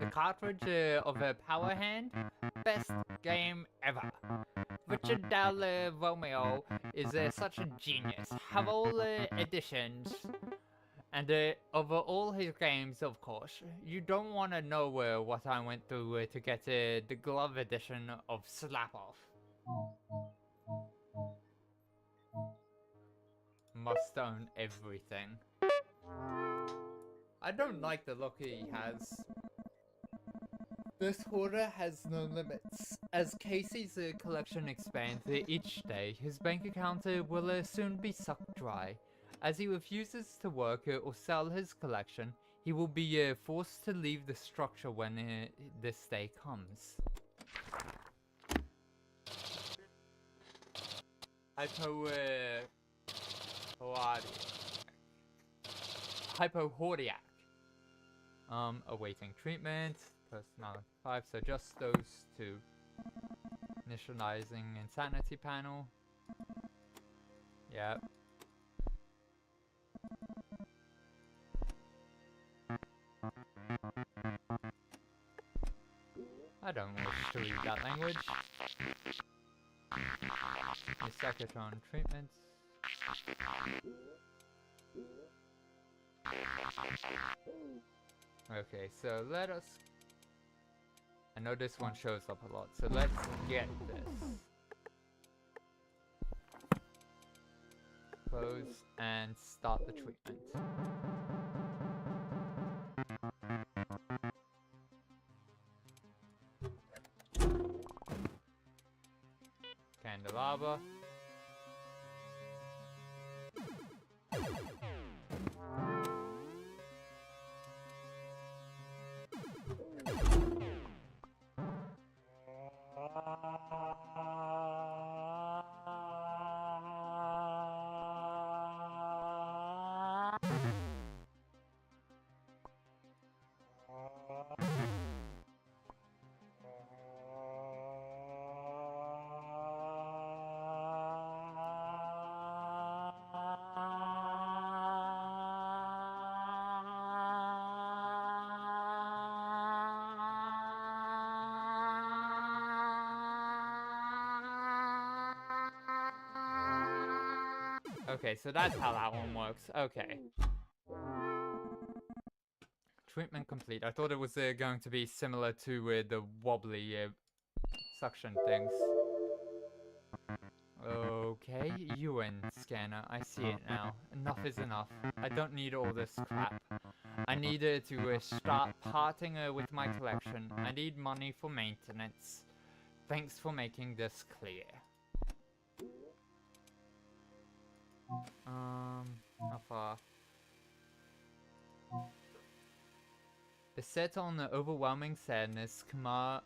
The cartridge of a Power Hand? Best game ever. Richard Del Romeo is such a genius. Have all editions. And of all his games, of course. You don't want to know what I went through to get the glove edition of Slap Off. Must own everything. I don't like the look he has. This hoarder has no limits. As Casey's collection expands each day, his bank account will soon be sucked dry. As he refuses to work or sell his collection, he will be forced to leave the structure when this day comes. Hypochondriac. Awaiting treatment. Personality 5, so just those two. Initializing insanity panel. Yep. I don't wish to read that language. The Secatron treatments. Okay, so let us... I know this one shows up a lot, so let's get this. Close and start the treatment. Candelabra. Okay, so that's how that one works. Okay. Treatment complete. I thought it was going to be similar to the wobbly suction things. Okay, UN scanner. I see it now. Enough is enough. I don't need all this crap. I need to start parting with my collection. I need money for maintenance. Thanks for making this clear. How far? Beset on the overwhelming sadness, Kamara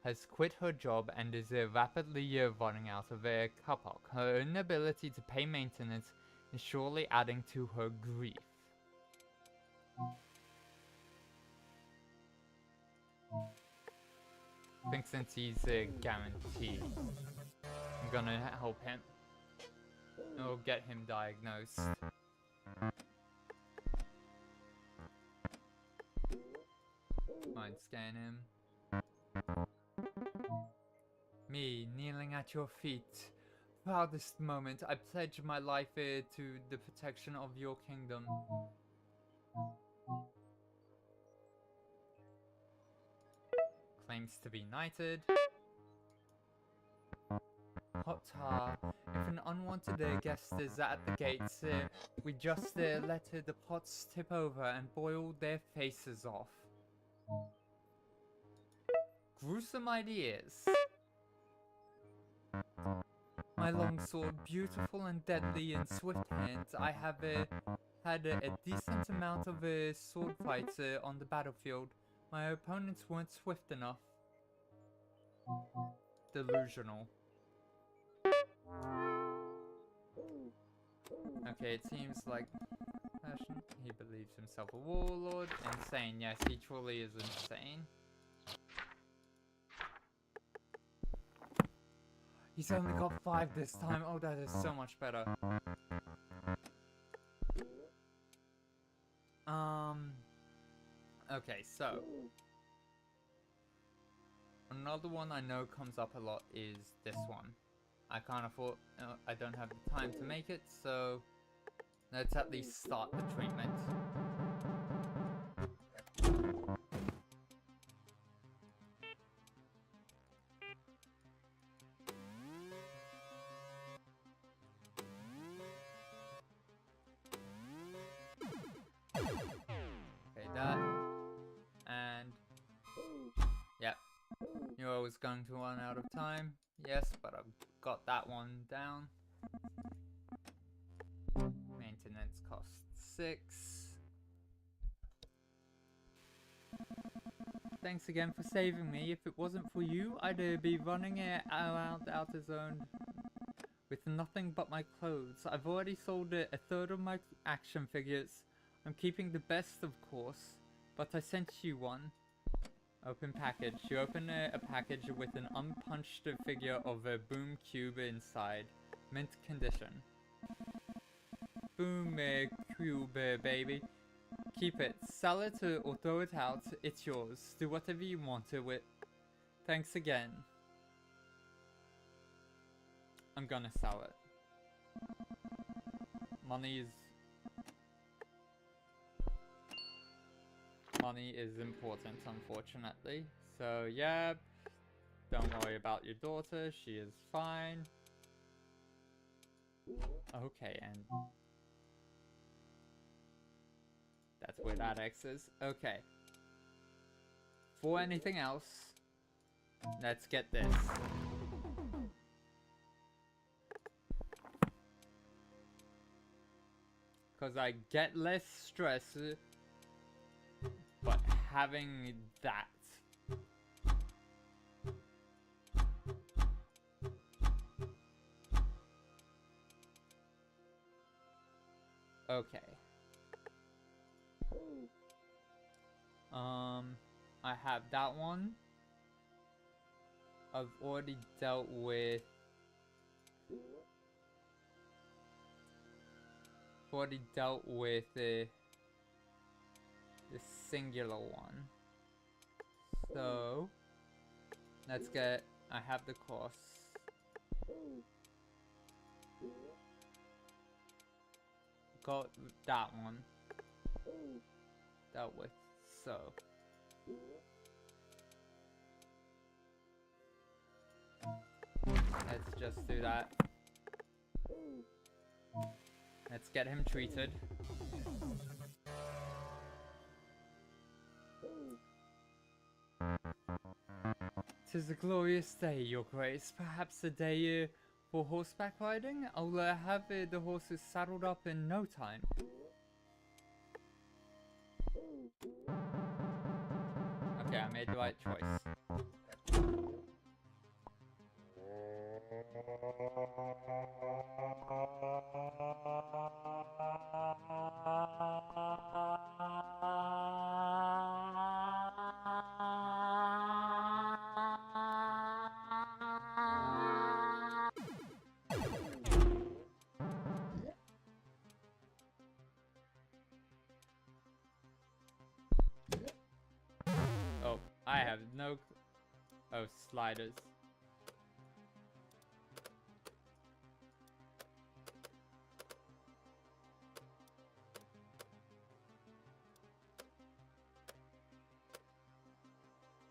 has quit her job and is rapidly running out of kapok. Her inability to pay maintenance is surely adding to her grief. think since he's guaranteed, I'm gonna help him. Or get him diagnosed. Mind scan him. Me, kneeling at your feet. Proudest moment, I pledge my life to the protection of your kingdom. Claims to be knighted. Hot tar. If an unwanted guest is at the gates, we just let the pots tip over and boil their faces off. Gruesome ideas. My long sword, beautiful and deadly in swift hands. I have had a decent amount of sword fights on the battlefield. My opponents weren't swift enough. Delusional. Okay, it seems like passion. He believes himself a warlord. Insane. Yes, he truly is insane. He's only got 5 this time. Oh, that is so much better. Okay, so another one I know comes up a lot is this one. I can't afford, I don't have the time to make it, so let's at least start the treatment. Okay, that, and yep, knew I was going to run out of time. Yes, but I've got that one down. Maintenance costs 6. Thanks again for saving me. If it wasn't for you, I'd be running around the outer zone with nothing but my clothes. I've already sold a third of my action figures. I'm keeping the best, of course, but I sent you one. Open package. You open a package with an unpunched figure of a Boom Cube inside. Mint condition. Boom Cube, baby. Keep it. Sell it or throw it out. It's yours. Do whatever you want to it. Thanks again. I'm gonna sell it. Money is important, unfortunately. So, yeah, don't worry about your daughter. She is fine. Okay, and that's where that X is. Okay. For anything else, let's get this. Because I get less stress, but having that. Okay. I have that one. I've already dealt with. The singular one. So let's get. I have the course. Got that one. Dealt with. So. Let's just do that. Let's get him treated. "'Tis a glorious day, your grace. Perhaps a day for horseback riding? I'll have the horses saddled up in no time." Okay, I made the right choice. I have no... Oh, sliders.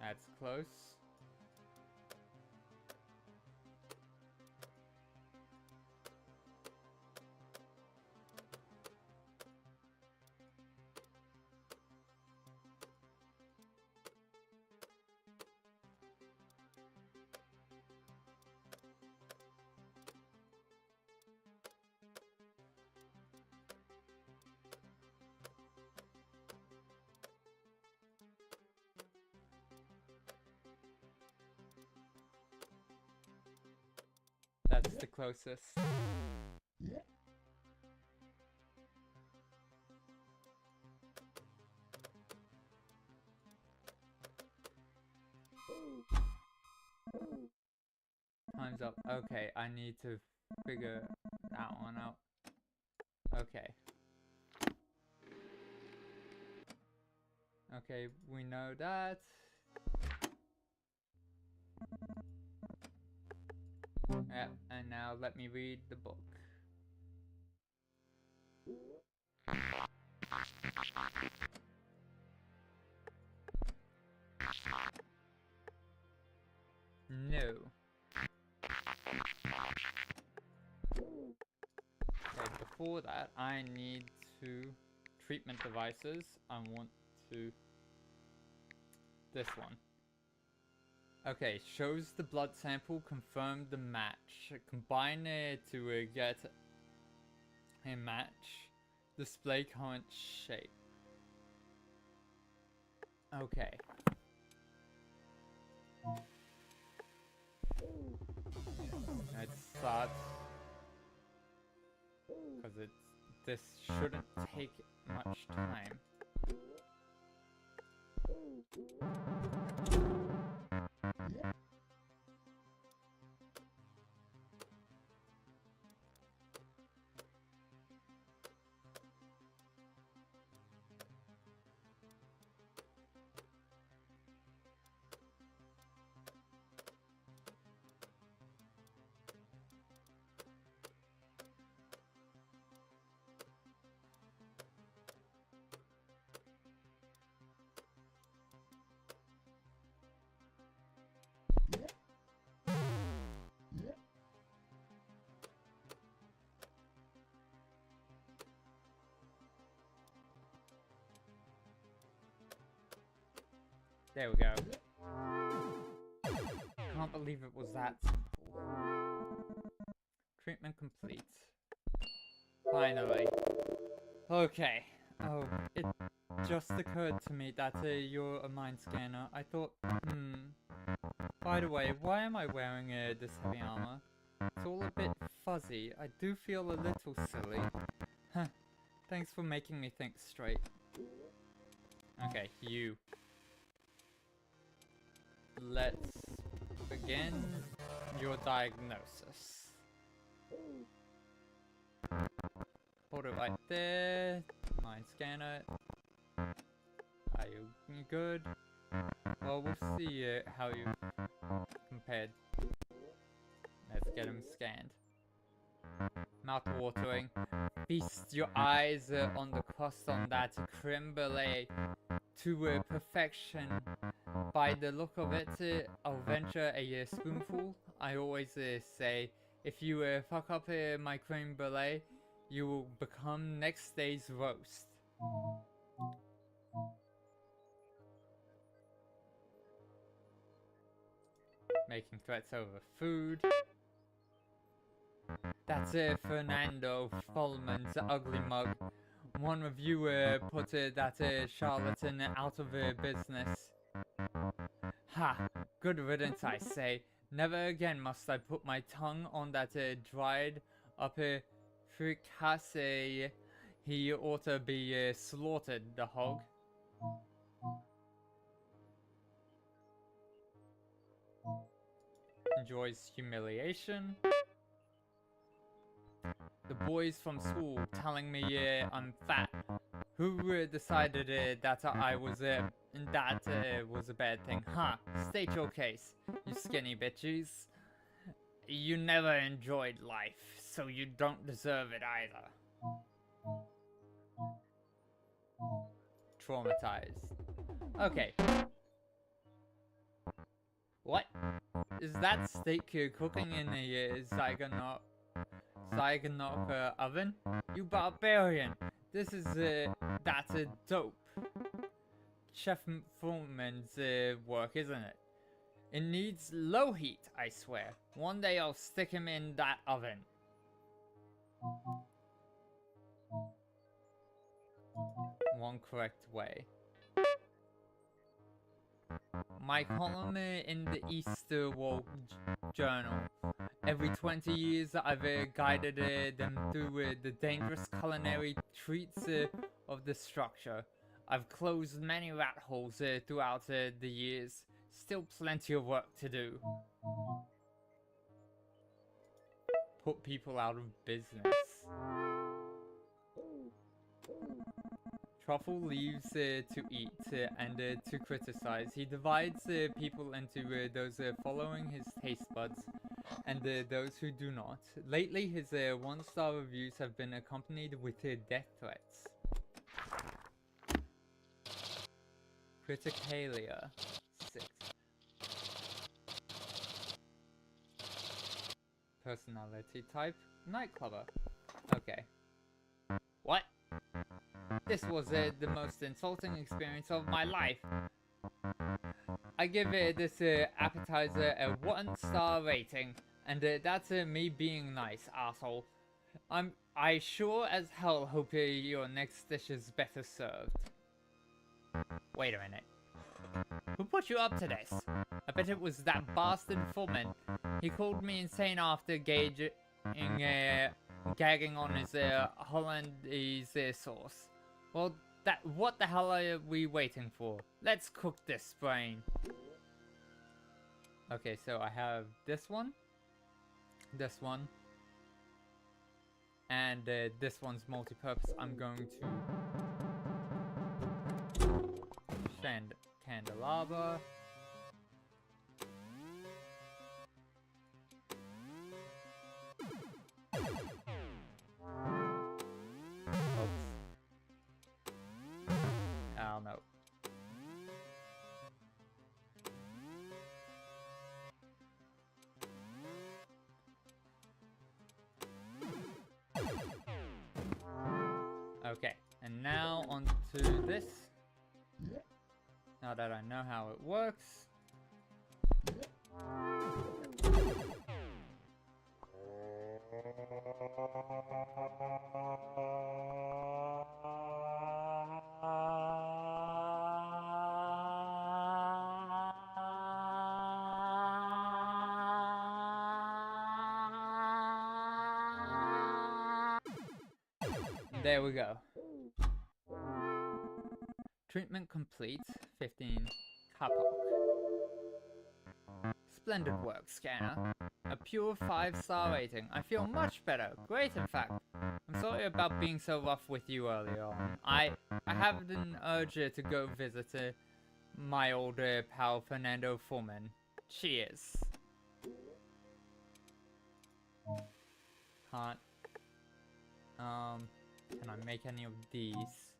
That's close. That's the closest. Time's up. Okay, I need to figure that one out. Okay. Okay, we know that. Yep, and now let me read the book. No. Okay, before that, I need to treatment devices. I want to this one. Okay, shows the blood sample, confirmed the match. Combine it to get a match. Display current shape. Okay. Let's start. Because this shouldn't take much time. There we go. Can't believe it was that simple. Treatment complete. Finally. Okay. Oh, it just occurred to me that you're a mind scanner. I thought, By the way, why am I wearing this heavy armor? It's all a bit fuzzy. I do feel a little silly. Huh. Thanks for making me think straight. Okay, you. Let's begin your diagnosis. Hold it right there. Mind scanner. Are you good? Well, we'll see how you compared. Let's get him scanned. Mouth watering. Feast your eyes on the crust on that creme brulee to perfection. By the look of it, I'll venture a spoonful. I always say, if you fuck up my creme brulee, you will become next day's roast. Making threats over food. That's Fernando Fullman's ugly mug. One of you put that charlatan out of business. Ha! Good riddance, I say. Never again must I put my tongue on that dried up fricassee. He ought to be slaughtered, the hog. Enjoys humiliation. The boys from school telling me I'm fat. Who decided that was a bad thing? Huh? State your case, you skinny bitches. You never enjoyed life, so you don't deserve it either. Traumatized. Okay. What? Is that steak cooking in a Zygonok oven? You barbarian! This is that's a dope. Chef Foreman's work, isn't it? It needs low heat, I swear. One day I'll stick him in that oven. One correct way. My column in the Easter World Journal. Every 20 years I've guided them through the dangerous culinary treats of the structure. I've closed many rat holes throughout the years. Still plenty of work to do. Put people out of business. Truffle leaves to eat and to criticize. He divides people into those following his taste buds and those who do not. Lately, his one-star reviews have been accompanied with death threats. Criticalia 6. Personality type, nightclubber. Okay. What? This was the most insulting experience of my life. I give this appetizer a 1-star rating, and that's me being nice, asshole. I sure as hell hope your next dish is better served. Wait a minute. Who put you up to this? I bet it was that bastard Foreman. He called me insane after gagging on his hollandaise sauce. Well, what the hell are we waiting for? Let's cook this brain. Okay, so I have this one, and this one's multi-purpose. I'm going to send candelabra. Oh no. Okay, and now on to this. Now that I know how it works. There we go. Treatment complete. 15. Kapok. Splendid work, Scanner. A pure 5-star rating. I feel much better. Great, in fact. I'm sorry about being so rough with you earlier on. I have an urge to go visit my old pal Fernando Foreman. Cheers. Can't. Can I make any of these?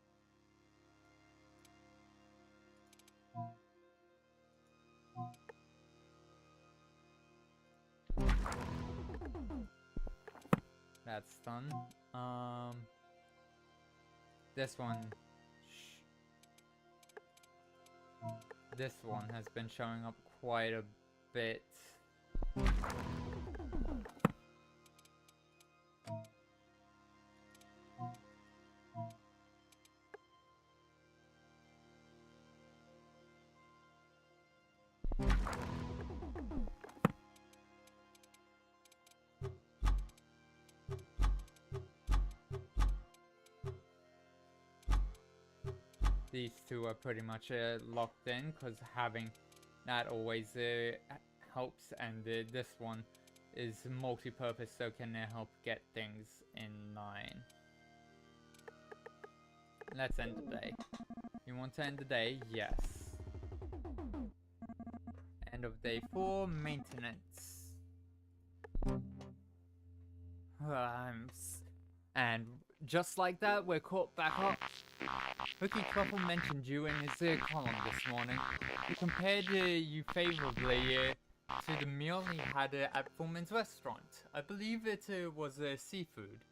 That's done. This one has been showing up quite a bit. These two are pretty much locked in, because having that always helps, and this one is multi-purpose, so can help get things in line. let's end the day. You want to end the day? Yes. End of day 4, maintenance. And just like that, we're caught back up. Rookie Truffle mentioned you in his column this morning. He compared you favorably to the meal he had at Fullman's restaurant. I believe it was seafood.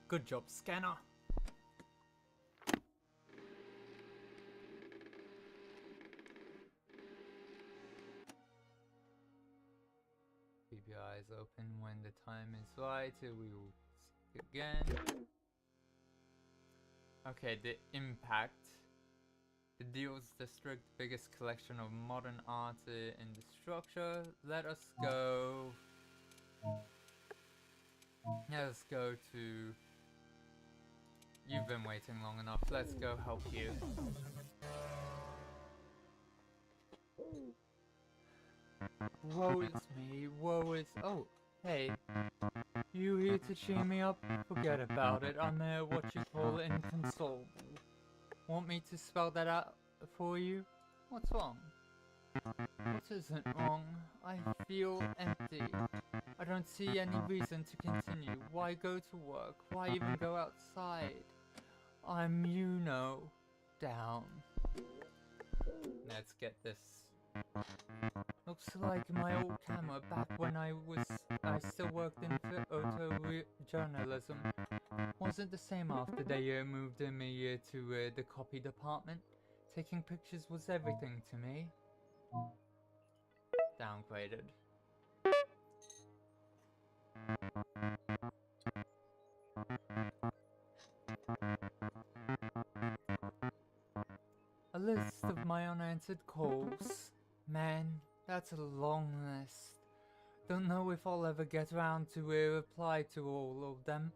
Good job, Scanner. Keep your eyes open when the time is right. We will see again. Okay, the impact. The Deals District, biggest collection of modern art in the structure. Let us go. Let us go to. You've been waiting long enough. Let's go help you. Woe is me. Woe is. Oh, hey. You here to cheer me up? Forget about it. I'm what you call inconsolable. Want me to spell that out for you? What's wrong? What isn't wrong? I feel empty. I don't see any reason to continue. Why go to work? Why even go outside? I'm, you know, down. Let's get this. Looks like my old camera back when I still worked in photojournalism. Wasn't the same after they moved me to the copy department. Taking pictures was everything to me. Downgraded. A list of my unanswered calls. Man, that's a long list. Don't know if I'll ever get around to reply to all of them.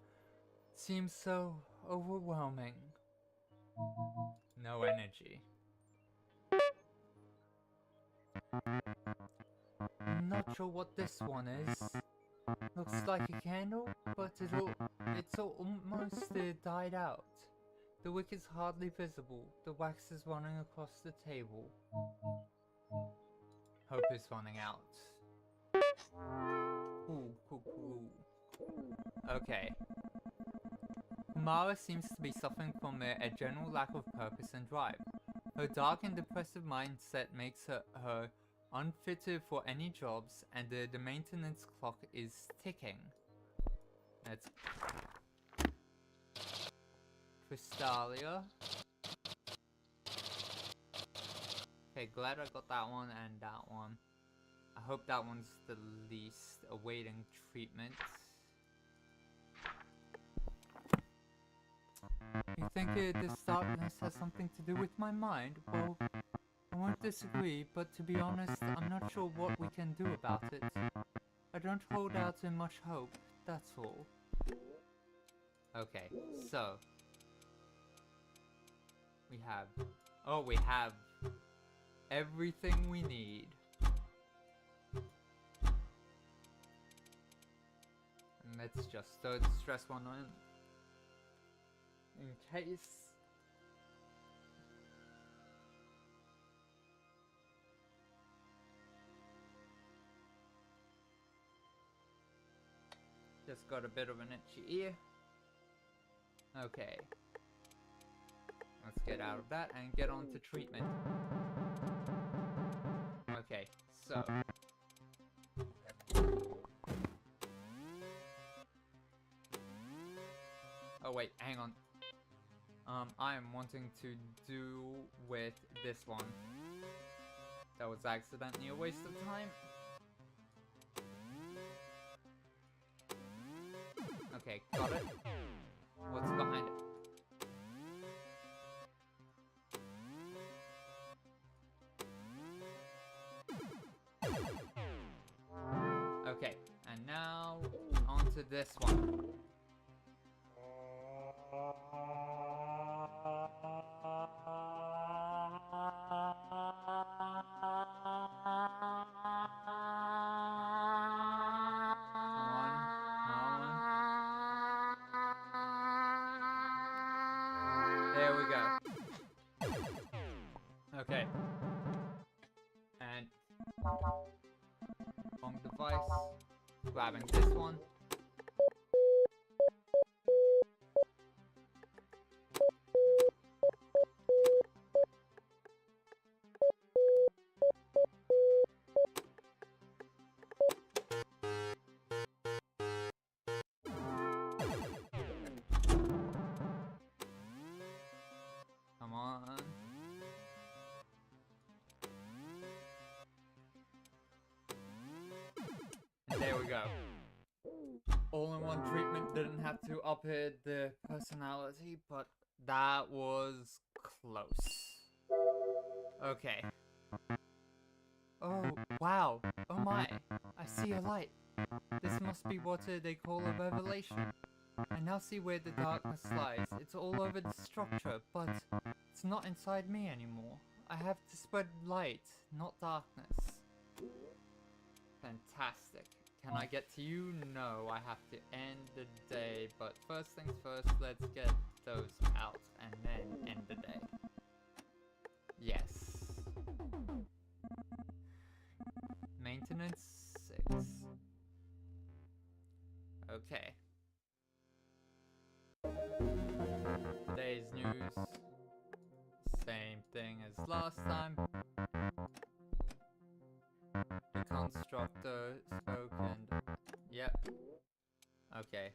Seems so overwhelming. No energy. I'm not sure what this one is. Looks like a candle, but it's almost died out. The wick is hardly visible. The wax is running across the table. Hope is running out. Ooh, cool. Okay. Mara seems to be suffering from a general lack of purpose and drive. Her dark and depressive mindset makes her unfit for any jobs, and the maintenance clock is ticking. That's Crystalia. Okay, glad I got that one and that one. I hope that one's the least awaiting treatment. You think this darkness has something to do with my mind? Well, I won't disagree, but to be honest, I'm not sure what we can do about it. I don't hold out much hope, that's all. Okay, so we have everything we need. And let's just throw the stress one in case. Just got a bit of an itchy ear. Okay. Let's get out of that and get on to treatment. Okay, so. Oh wait, hang on. I am wanting to do with this one. That was accidentally a waste of time. Okay, got it. What's behind it? Okay, and now onto this one. There we go. Okay. And wrong device. Grabbing this one. Come on. And there we go. All-in-one treatment didn't have to upgrade the personality, but that was close. Okay. Oh, wow. Oh my. I see a light. This must be what they call a revelation. I now see where the darkness lies. It's all over the structure, but it's not inside me anymore. I have to spread light, not darkness. Fantastic. Can I get to you? No, I have to end the day. But first things first, let's get those out and then end the day. Yes. Maintenance 6. Okay. Today's news. Same thing as last time. The constructor spoke and... Yep. Okay.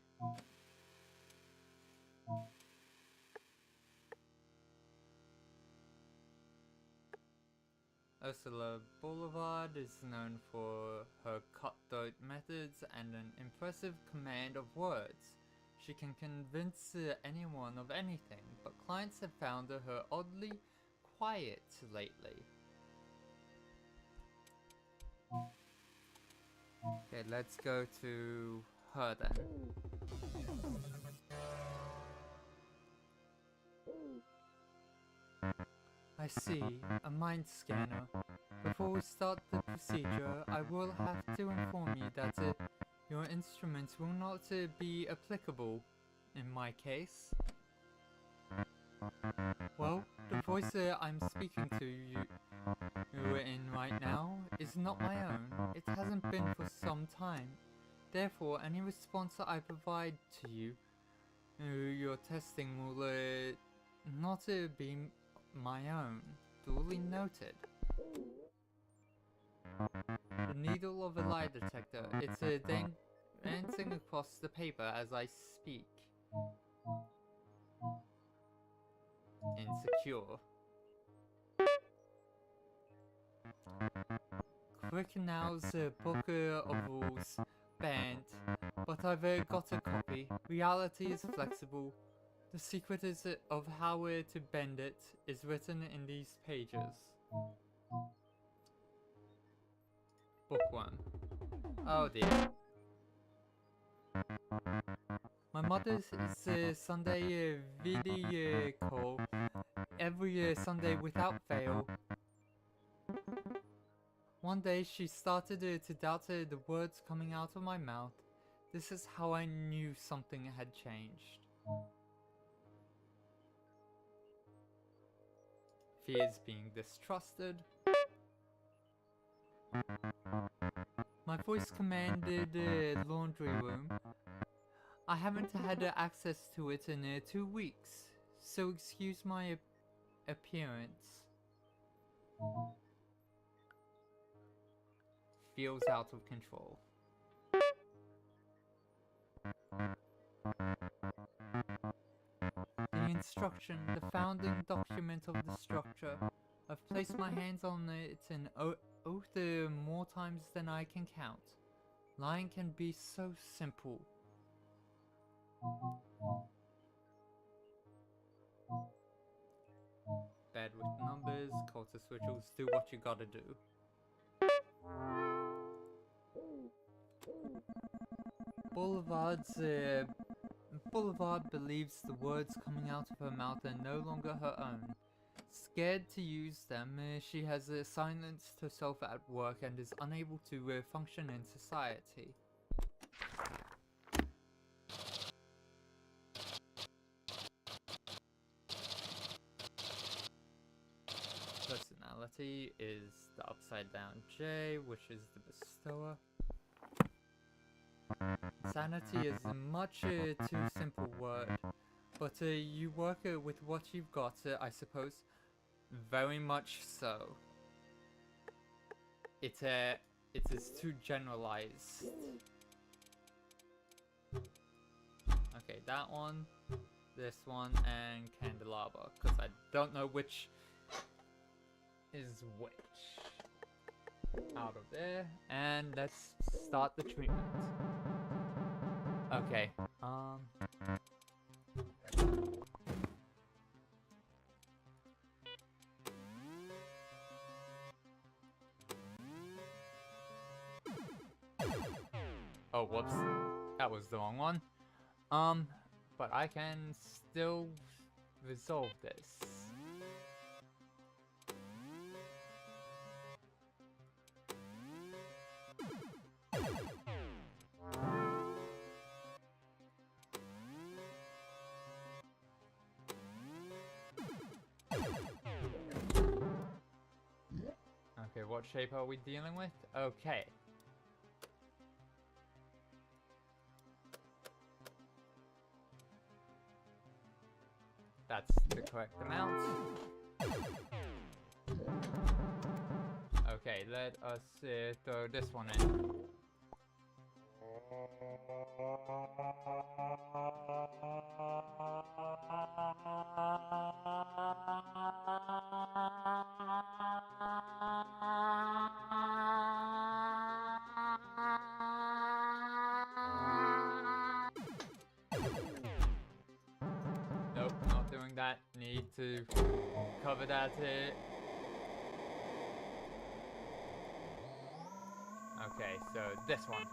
Ursula Boulevard is known for her cutthroat methods and an impressive command of words. She can convince anyone of anything, but clients have found her oddly quiet lately. Okay, let's go to her then. I see, a mind scanner. Before we start the procedure, I will have to inform you that your instruments will not be applicable in my case. Well, the voice I'm speaking to you in right now is not my own. It hasn't been for some time. Therefore, any response that I provide to you, your testing will not be my own. Duly noted. The needle of a lie detector. It's dancing across the paper as I speak. Insecure. Crickenow's book of rules banned, but I've got a copy. Reality is flexible. The secret is of how to bend it is written in these pages. Bookworm. Oh dear. My mother's Sunday video call every Sunday without fail. One day she started to doubt the words coming out of my mouth. This is how I knew something had changed. Fears being distrusted. My voice commanded laundry room. I haven't had access to it in 2 weeks, so excuse my appearance. Feels out of control. The instruction, the founding document of the structure. I've placed my hands on it and oath more times than I can count. Lying can be so simple. Bad with numbers, cultist rituals, do what you gotta do. Boulevard believes the words coming out of her mouth are no longer her own. Scared to use them, she has silenced herself at work and is unable to function in society. personality is the upside down J, which is the bestower. Sanity is a much too simple word, but you work with what you've got, I suppose. Very much so. It is too generalized. Okay, that one, this one, and candelabra, because I don't know which is which. Out of there, and let's start the treatment. Okay, oh, whoops. That was the wrong one. But I can still resolve this. Okay, what shape are we dealing with? Okay. That's the correct amount. Okay, let us throw this one in. Nope, not doing that. Need to cover that here. Okay, so this one.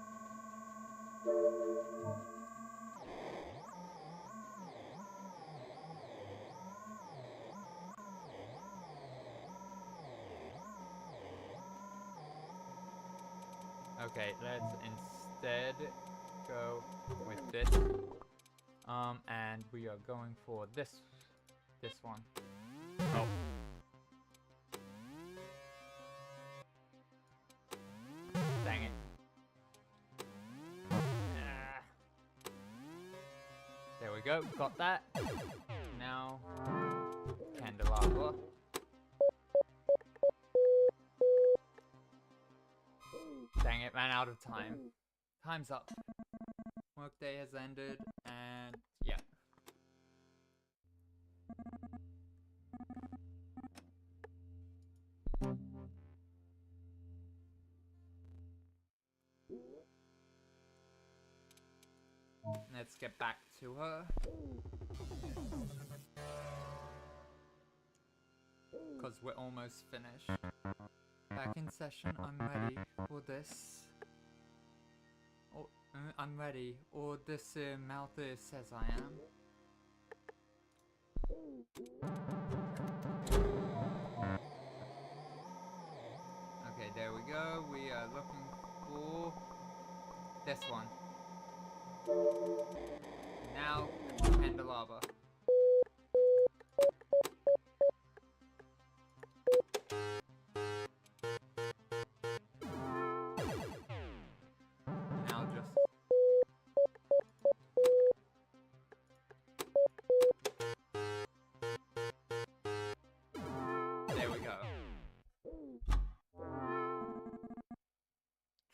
Okay, let's instead go with this. And we are going for this one. Oh. Dang it. There we go, got that. Now, candelabra. Dang it, ran out of time. Time's up. Workday has ended, and yeah. Let's get back to her. Because we're almost finished. Back in session, I'm ready for this. Oh, I'm ready, or this mouth says I am. Okay, there we go. We are looking for this one. Now, candelabra. Now just... There we go.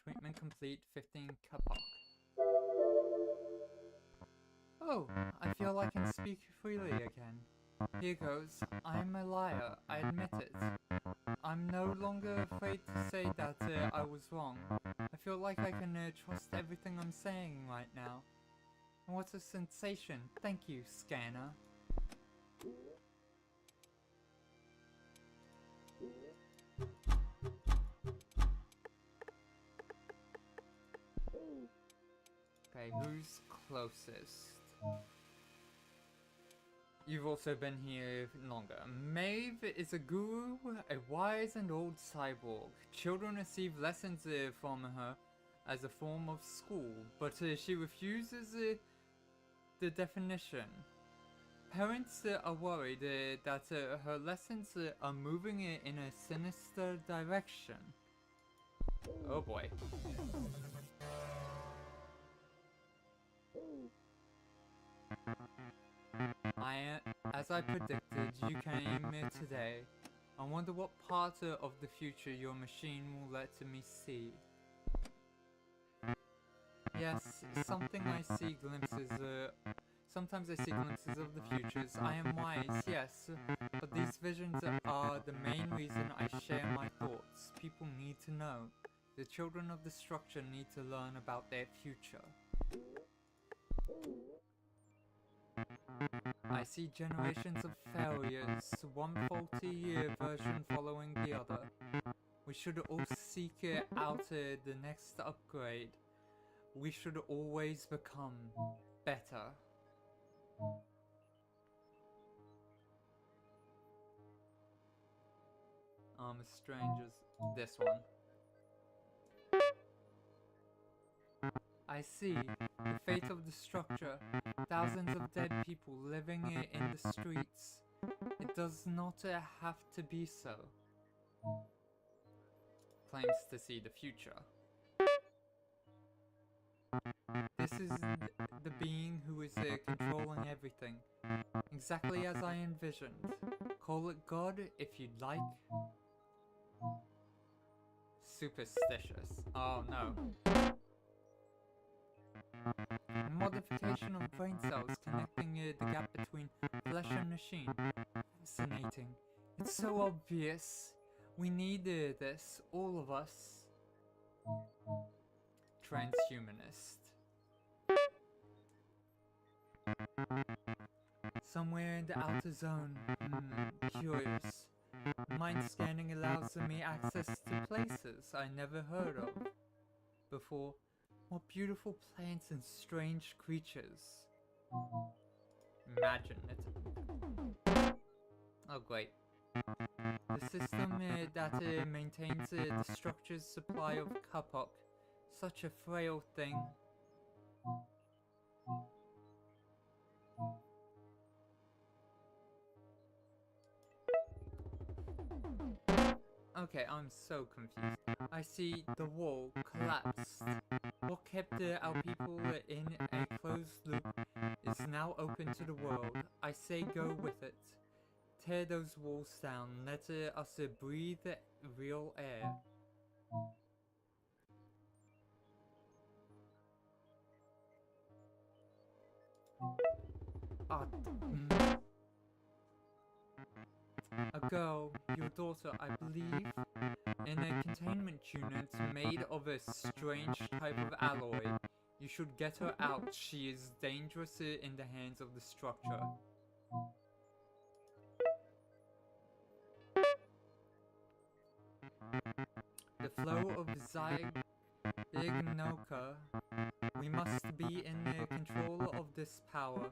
Treatment complete, 15 kapok. Oh, I feel I can speak freely again. Here goes. I'm a liar, I admit it. I'm no longer afraid to say that I was wrong. I feel like I can trust everything I'm saying right now. What a sensation. Thank you, Scanner. Okay, who's closest? You've also been here longer. Maeve is a guru, a wise and old cyborg. Children receive lessons from her as a form of school, but she refuses the definition. Parents are worried that her lessons are moving in a sinister direction. Oh boy. As I predicted, you came today. I wonder what part of the future your machine will let me see. Yes, something I see glimpses, sometimes I see glimpses of the futures. I am wise, yes, but these visions are the main reason I share my thoughts. People need to know. The children of the structure need to learn about their future. I see generations of failures, one faulty version following the other. We should all seek out the next upgrade. We should always become better. Strangers. This one. I see the fate of the structure. Thousands of dead people living in the streets. It does not have to be so. Claims to see the future. This is the being who is controlling everything. Exactly as I envisioned. Call it God if you'd like. Superstitious. Oh no. Modification of brain cells connecting the gap between flesh and machine. Fascinating. It's so obvious. We need this, all of us. Transhumanist. Somewhere in the outer zone. Curious. Mind scanning allows me access to places I never heard of before. What beautiful plants and strange creatures. Imagine it. Oh great. The system that maintains the structure's supply of Kapok. Such a frail thing. Okay, I'm so confused. I see the wall collapsed. What kept our people in a closed loop is now open to the world. I say go with it. Tear those walls down. Let us breathe real air. A girl, your daughter, I believe, in a containment unit made of a strange type of alloy. You should get her out. She is dangerous in the hands of the structure. The flow of Zygnoka. We must be in control of this power.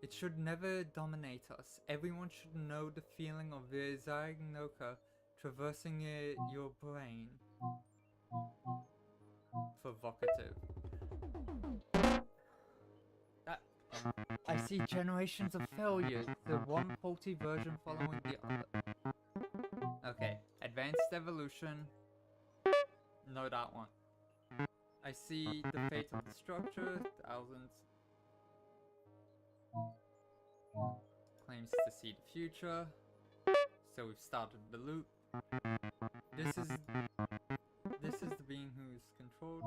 It should never dominate us. Everyone should know the feeling of Zygnoka traversing your brain. Provocative. I see generations of failures, the one faulty version following the other. Okay, advanced evolution. No, that one. I see the fate of the structure, thousands. Claims to see the future. So we've started the loop. This is the being who is controlled.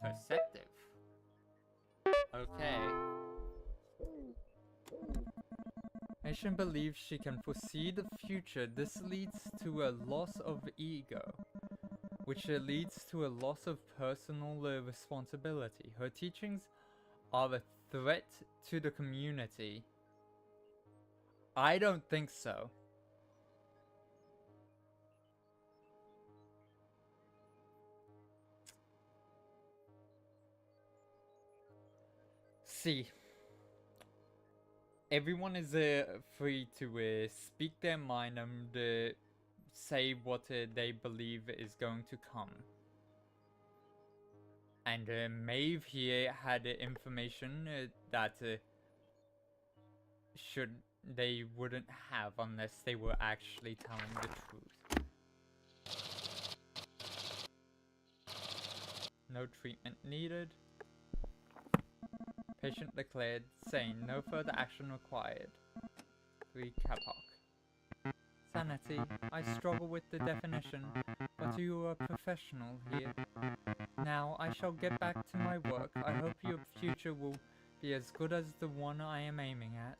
Perceptive. Okay. Nation believes she can foresee the future. This leads to a loss of ego, which leads to a loss of personal responsibility. Her teachings are a threat to the community. I don't think so. See, everyone is free to speak their mind and say what they believe is going to come. And Maeve here had information that they wouldn't have unless they were actually telling the truth. No treatment needed. Patient declared sane. No further action required. 3 Kapok. Sanity. I struggle with the definition, but you are a professional here. Now, I shall get back to my work. I hope your future will be as good as the one I am aiming at.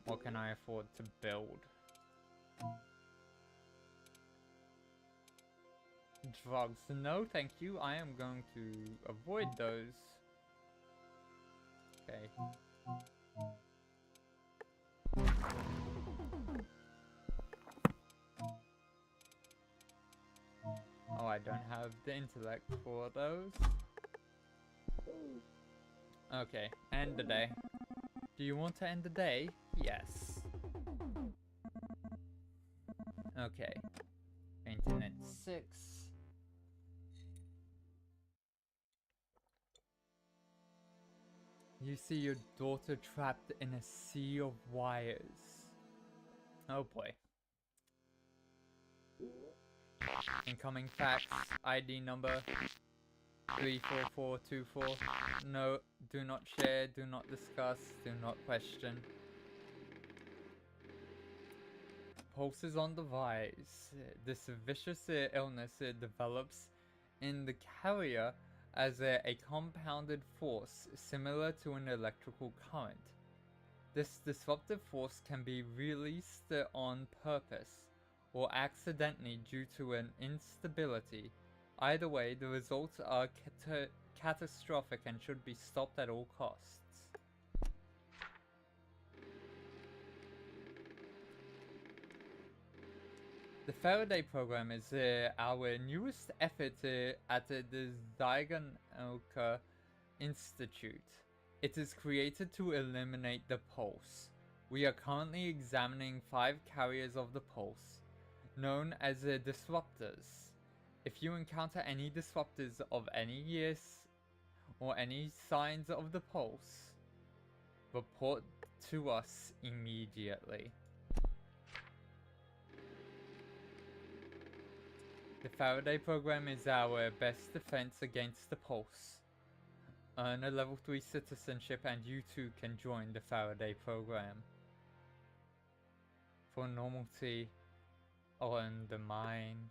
What can I afford to build? Drugs. No, thank you. I am going to avoid those. Okay. Oh, I don't have the intellect for those. Okay, end the day. Do you want to end the day? Yes. Okay. Maintenance 6. You see your daughter trapped in a sea of wires. Oh boy. Incoming fax, ID number 34424. No, do not share, do not discuss, do not question. Pulses on the rise. This vicious illness develops in the carrier as a compounded force similar to an electrical current. This disruptive force can be released on purpose or accidentally due to an instability. Either way, the results are catastrophic and should be stopped at all costs. The Faraday program is our newest effort at the Zygonoka Institute. It is created to eliminate the pulse. We are currently examining 5 carriers of the pulse, known as disruptors. If you encounter any disruptors of any years or any signs of the pulse, report to us immediately. The Faraday program is our best defense against the pulse. Earn a level 3 citizenship and you too can join the Faraday program. For normalcy on the mind.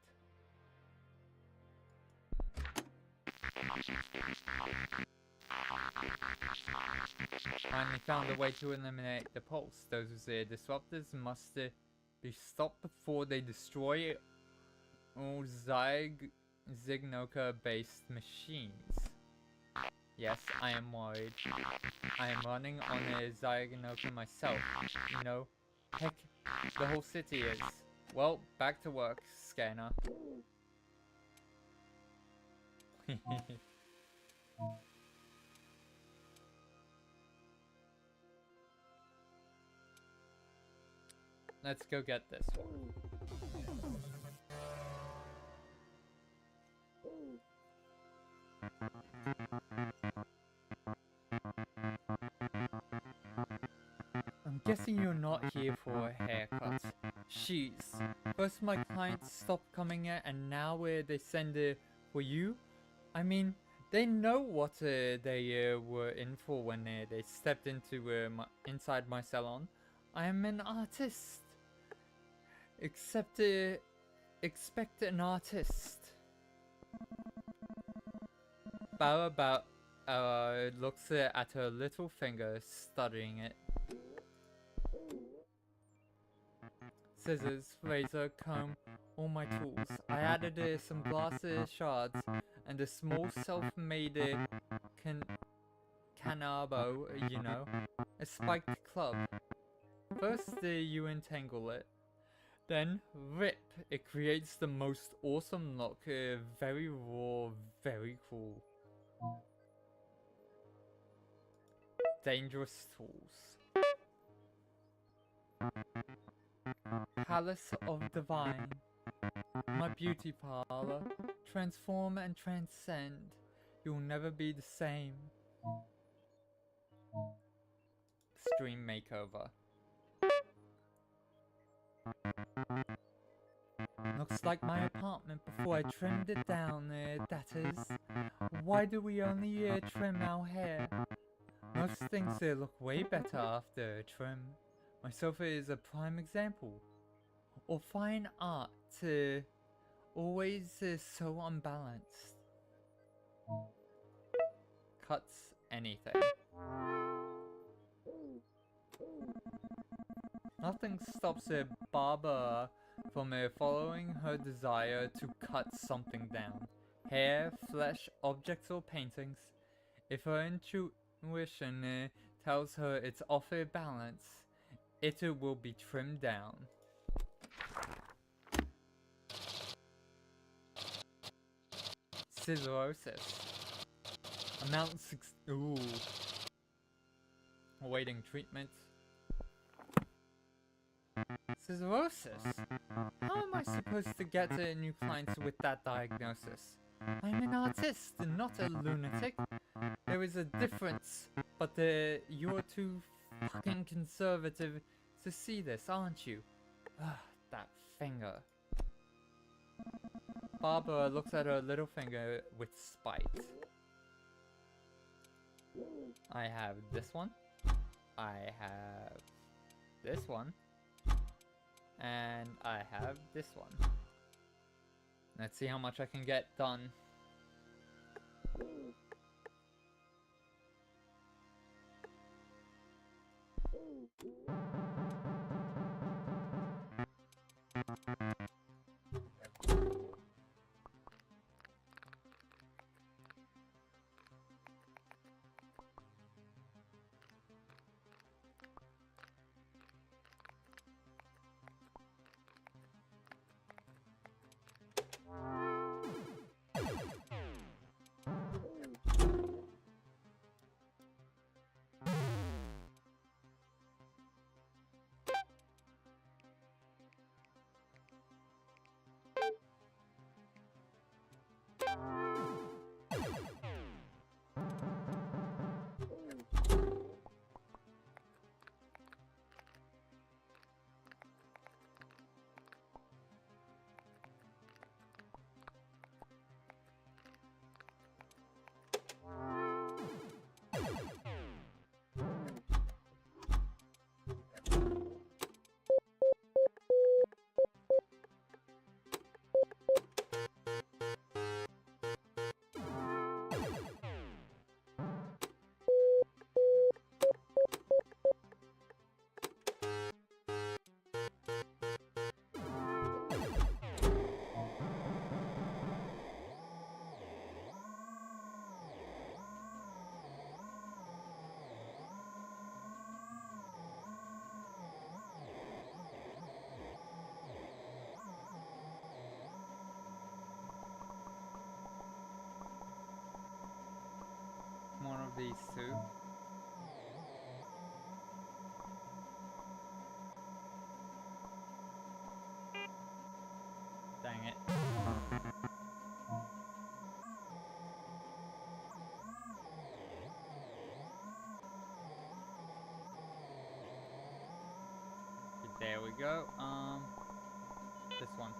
Finally found a way to eliminate the pulse. Those disruptors must be stopped before they destroy all Zygnoka based machines. Yes, I am worried. I am running on a Zygnoka myself. You know, heck, the whole city is. Well, back to work, Scanner. Let's go get this one. I'm guessing you're not here for a haircut. Jeez. First my clients stopped coming in and now they send for you? I mean, they know what they were in for when they stepped into inside my salon. I am an artist. Expect an artist. Bara looks at her little finger, studying it. Scissors, razor, comb, all my tools. I added some glass shards and a small self-made canabo, you know, a spiked club. First you entangle it, then rip. It creates the most awesome look, very raw, very cool. Dangerous tools. Palace of Divine. My beauty parlor. Transform and transcend. You'll never be the same. Extreme makeover. Looks like my apartment before I trimmed it down, that is. Why do we only trim our hair? Most things look way better after a trim. My sofa is a prime example. Or fine art, always so unbalanced. Cuts anything. Nothing stops Barbara from following her desire to cut something down. Hair, flesh, objects or paintings. If her intuition tells her it's off balance, it will be trimmed down. Sclerosis. Amount 6. Ooh. Awaiting treatment. Sclerosis? How am I supposed to get new clients with that diagnosis? I'm an artist, not a lunatic. There is a difference, but you're too fucking conservative to see this, aren't you? That finger. Barbara looks at her little finger with spite. I have this one. I have this one. And I have this one. Let's see how much I can get done. One of these two. Dang it. There we go. This one.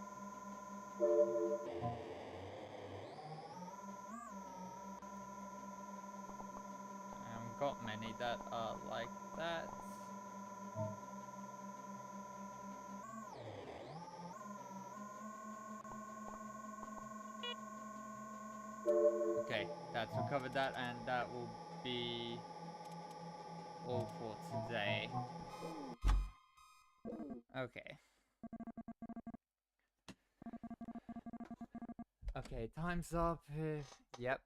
I haven't got many that are like that. Okay, that's recovered that, and that will be all for today. Okay. Okay, time's up. Yep.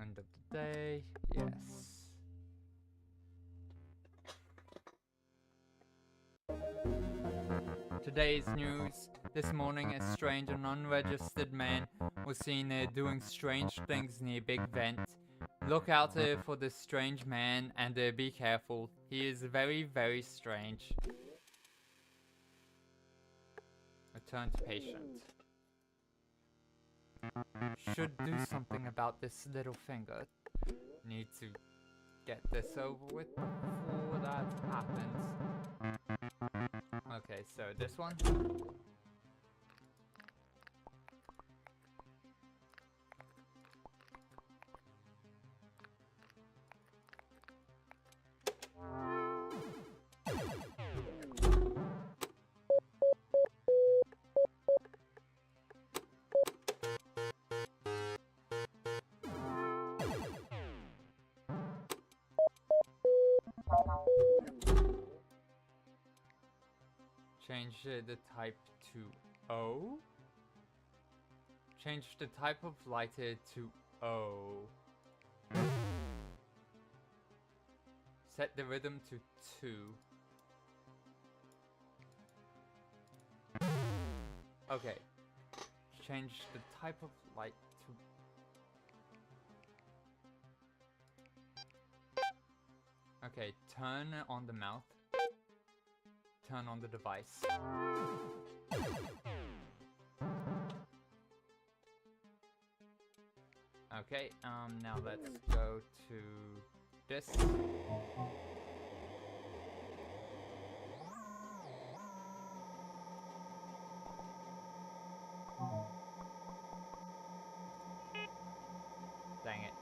End of the day, yes. Today's news. This morning, a strange and unregistered man was seen doing strange things near Big Vent. Look out for this strange man and be careful. He is very, very strange. Return to patient. Should do something about this little finger. Need to get this over with before that happens. Okay, so this one. Change the type to O. Change the type of lighter to O. Set the rhythm to 2. Okay. Change the type of light to... Okay, turn on the mouth. Turn on the device. Okay, now let's go to this. Dang it.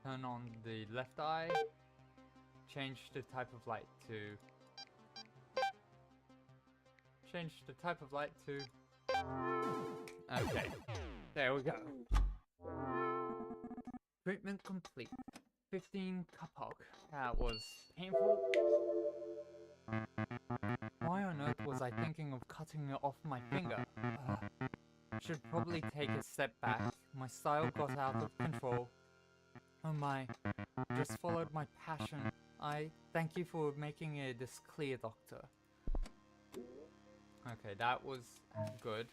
Turn on the left eye. Change the type of light to... Change the type of light to... Okay. There we go. Treatment complete. 15 kapok. That was painful. Why on earth was I thinking of cutting off my finger? Should probably take a step back. My style got out of control. Oh my, just followed my passion. I thank you for making this clear, Doctor. Okay, that was good.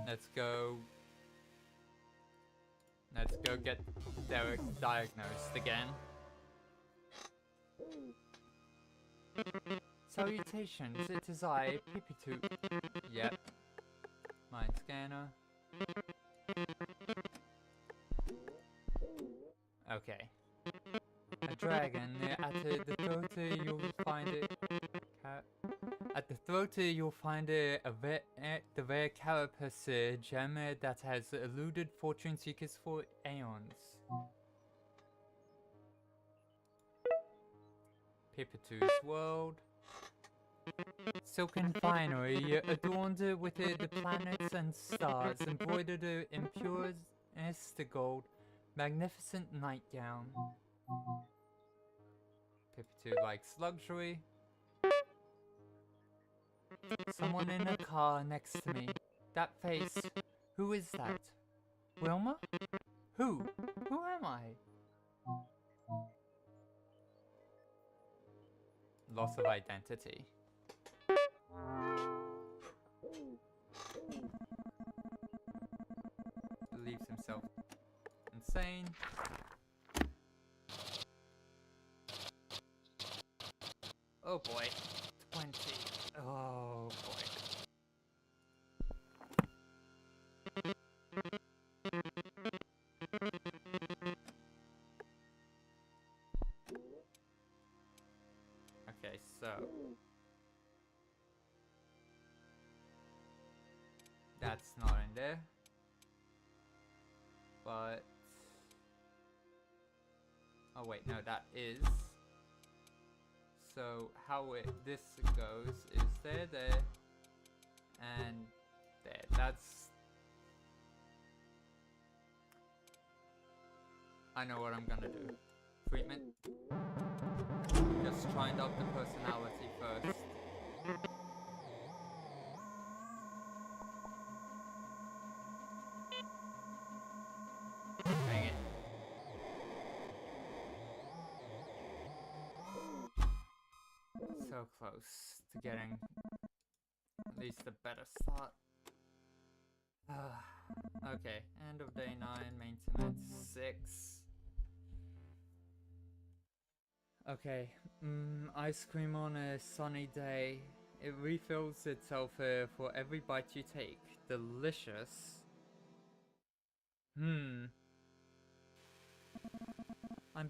Let's go get Derek diagnosed again. Salutations, it is I, Pipitu. Yep. Mind scanner. Okay. A dragon. At the throat you'll find it. At the throat you'll find the rare carapace gem that has eluded fortune seekers for aeons. Pipitu's world. Silken finery adorned with the planets and stars, embroidered in purest gold. Magnificent nightgown. Pipitu likes luxury. Someone in a car next to me. That face. Who is that? Wilma? Who? Who am I? Loss of identity. Believes himself insane. Oh boy. 20. Oh boy. Okay, so that's not in there. but... Oh wait, no, that is. So how this goes is there, and there. That's... I know what I'm gonna do. Treatment. Just trying out the personality first. Dang it. So close to getting at least a better start. Okay, end of day 9, maintenance 6. Okay, ice cream on a sunny day. It refills itself for every bite you take. Delicious. I'm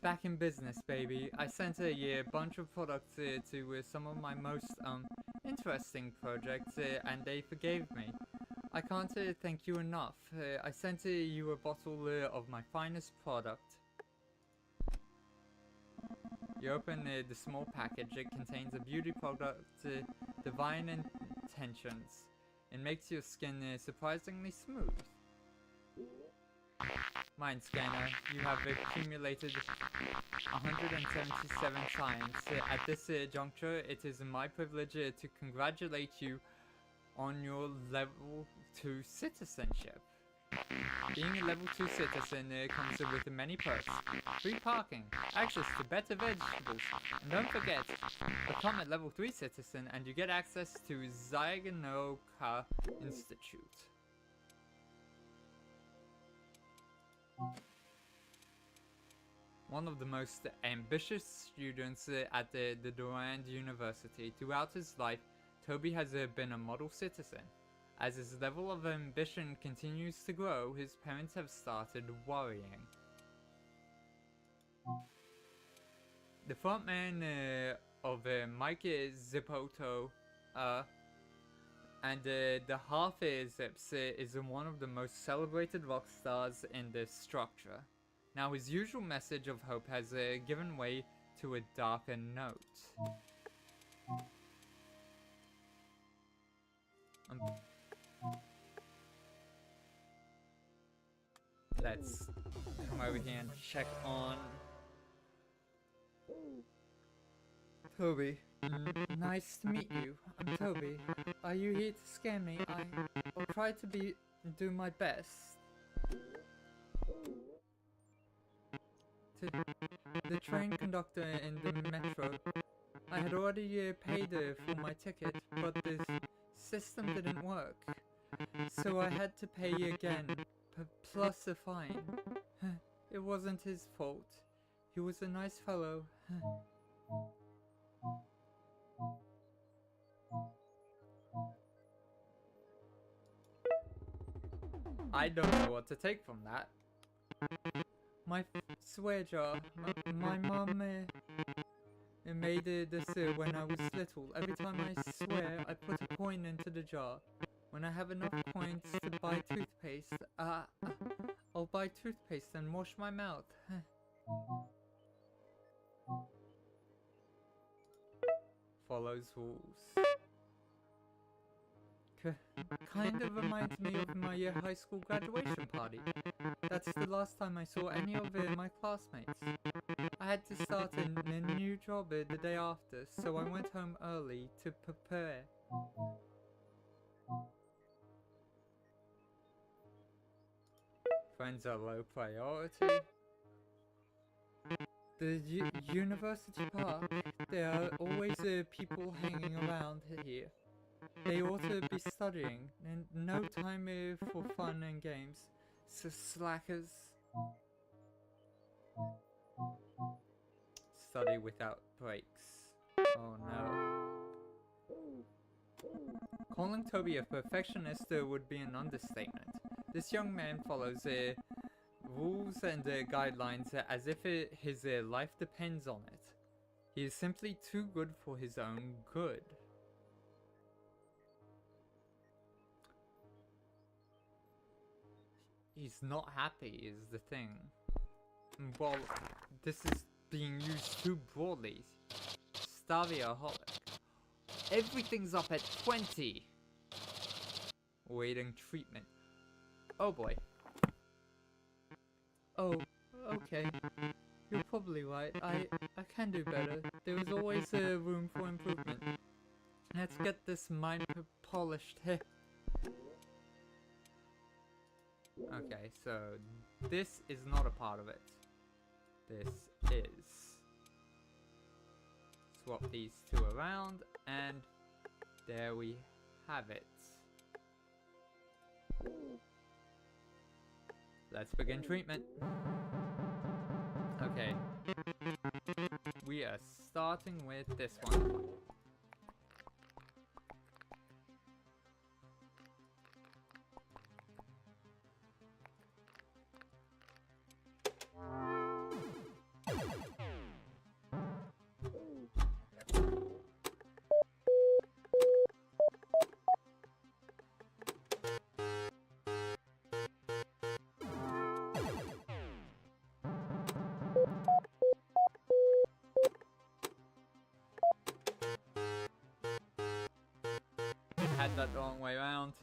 back in business, baby. I sent a bunch of products to some of my most interesting projects, and they forgave me. I can't thank you enough. I sent you a bottle of my finest product. You open the small package. It contains a beauty product, Divine Intentions. It makes your skin surprisingly smooth. Mind scanner, you have accumulated 177 times. At this juncture, it is my privilege to congratulate you on your level 2 citizenship. Being a level 2 citizen comes with many perks. Free parking, access to better vegetables, and don't forget, become a level 3 citizen and you get access to Zyganoka Institute. One of the most ambitious students at the Durand University. Throughout his life, Toby has been a model citizen. As his level of ambition continues to grow, his parents have started worrying. The frontman of Mike Zippoto and the half Zips is one of the most celebrated rock stars in this structure. Now his usual message of hope has given way to a darker note. Let's come over here and check on Toby. Nice to meet you. I'm Toby. Are you here to scare me? I'll try to do my best. To the train conductor in the metro. I had already paid for my ticket, but the system didn't work. So I had to pay again, plus a fine. It wasn't his fault. He was a nice fellow. I don't know what to take from that. My swear jar. My mum made this when I was little. Every time I swear, I put a coin into the jar. When I have enough coins to buy toothpaste, I'll buy toothpaste and wash my mouth. Follows rules. Kind of reminds me of my high school graduation party. That's the last time I saw any of my classmates. I had to start a new job the day after, so I went home early to prepare. Friends are low priority. The University Park, there are always people hanging around here. They ought to be studying, and no time for fun and games. So slackers. Study without breaks. Oh no. Calling Toby a perfectionist would be an understatement. This young man follows rules and guidelines as if his life depends on it. He is simply too good for his own good. he's not happy is the thing. Well, this is being used too broadly. Starvioholic. Everything's up at 20. Waiting treatment. Oh boy. Oh, okay. You're probably right. I can do better. There is always room for improvement. Let's get this mind polished here. Okay, so this is not a part of it. This is. Swap these two around, and there we have it. Let's begin treatment. Okay. We are starting with this one. Had that the wrong way around.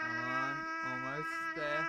Come on, almost there.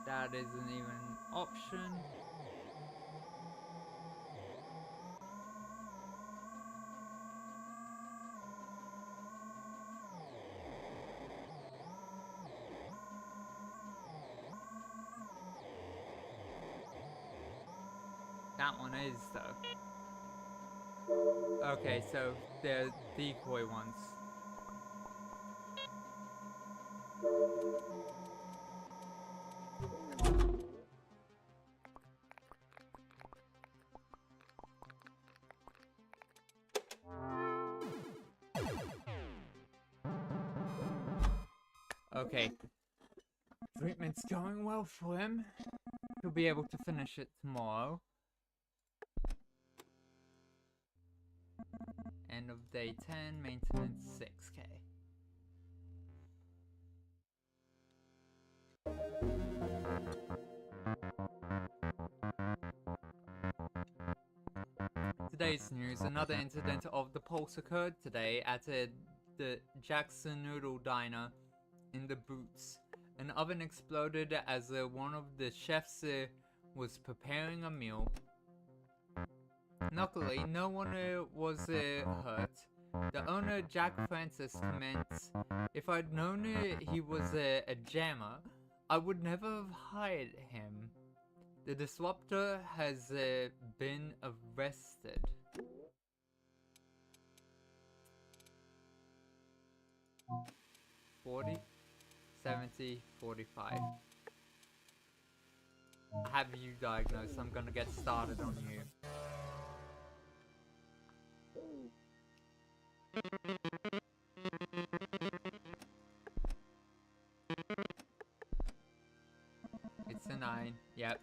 That isn't even an option. That one is, though. Okay, so they're decoy ones. Okay. Treatment's going well for him. He'll be able to finish it tomorrow. End of day 10, maintenance 6k. Today's news, another incident of the Pulse occurred today at the Jackson Noodle Diner in the Boots. An oven exploded as one of the chefs was preparing a meal. Luckily, no one was hurt. The owner, Jack Francis, comments, "If I'd known he was a jammer, I would never have hired him. The disruptor has been arrested." $40, $70, $45. I have you diagnosed. I'm gonna get started on you. It's a 9. Yep.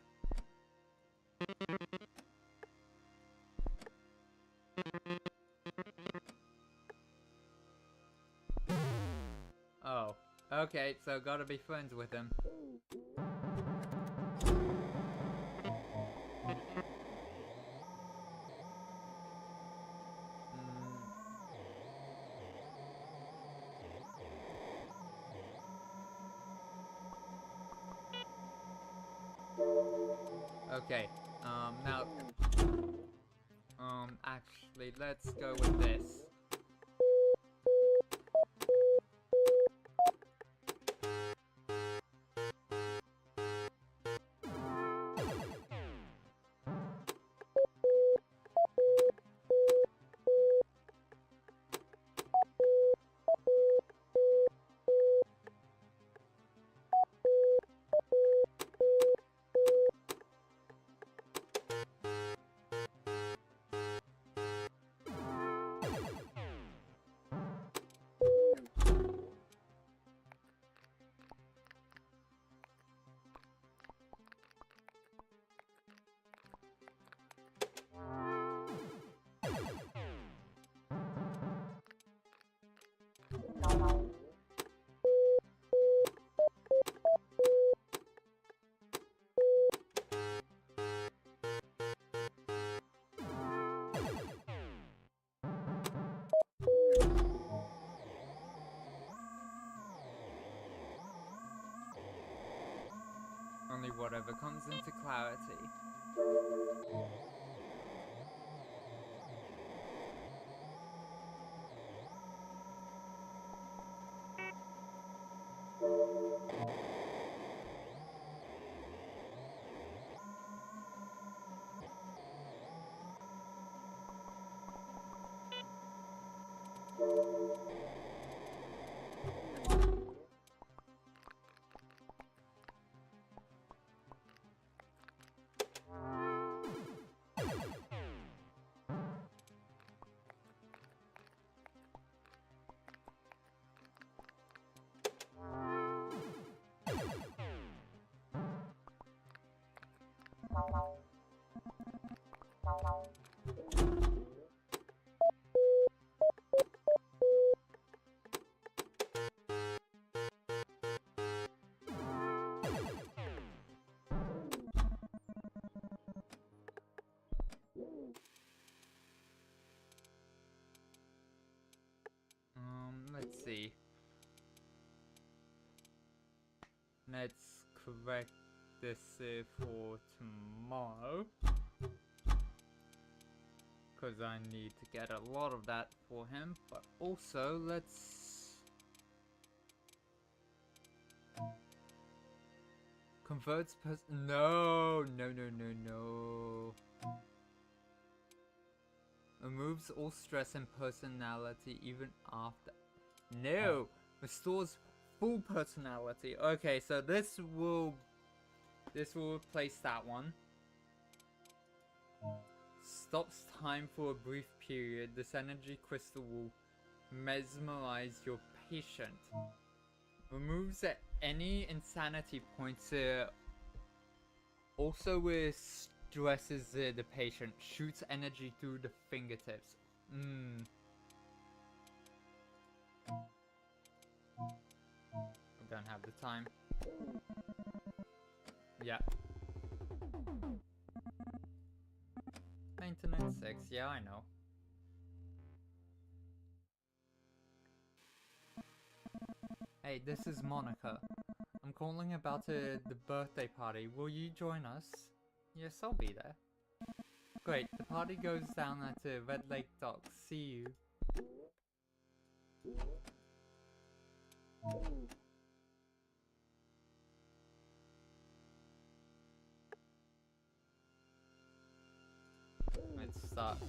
Oh. Okay, so gotta be friends with him. Okay, now, actually, let's go with this. Only whatever comes into clarity. Let's see. Let's correct this for tomorrow. Because I need to get a lot of that for him. But also, let's converts person. No, no, no, no, no. Removes all stress and personality even after. No, restores full personality. Okay, so this will replace that one. Stops time for a brief period. This energy crystal will mesmerize your patient. Removes any insanity points. Also stresses the patient. Shoots energy through the fingertips. I don't have the time. Yeah. Maintenance 6, yeah, I know. Hey, this is Monica. I'm calling about the birthday party. Will you join us? Yes, I'll be there. Great, the party goes down at Red Lake Docks. See you. Let's start.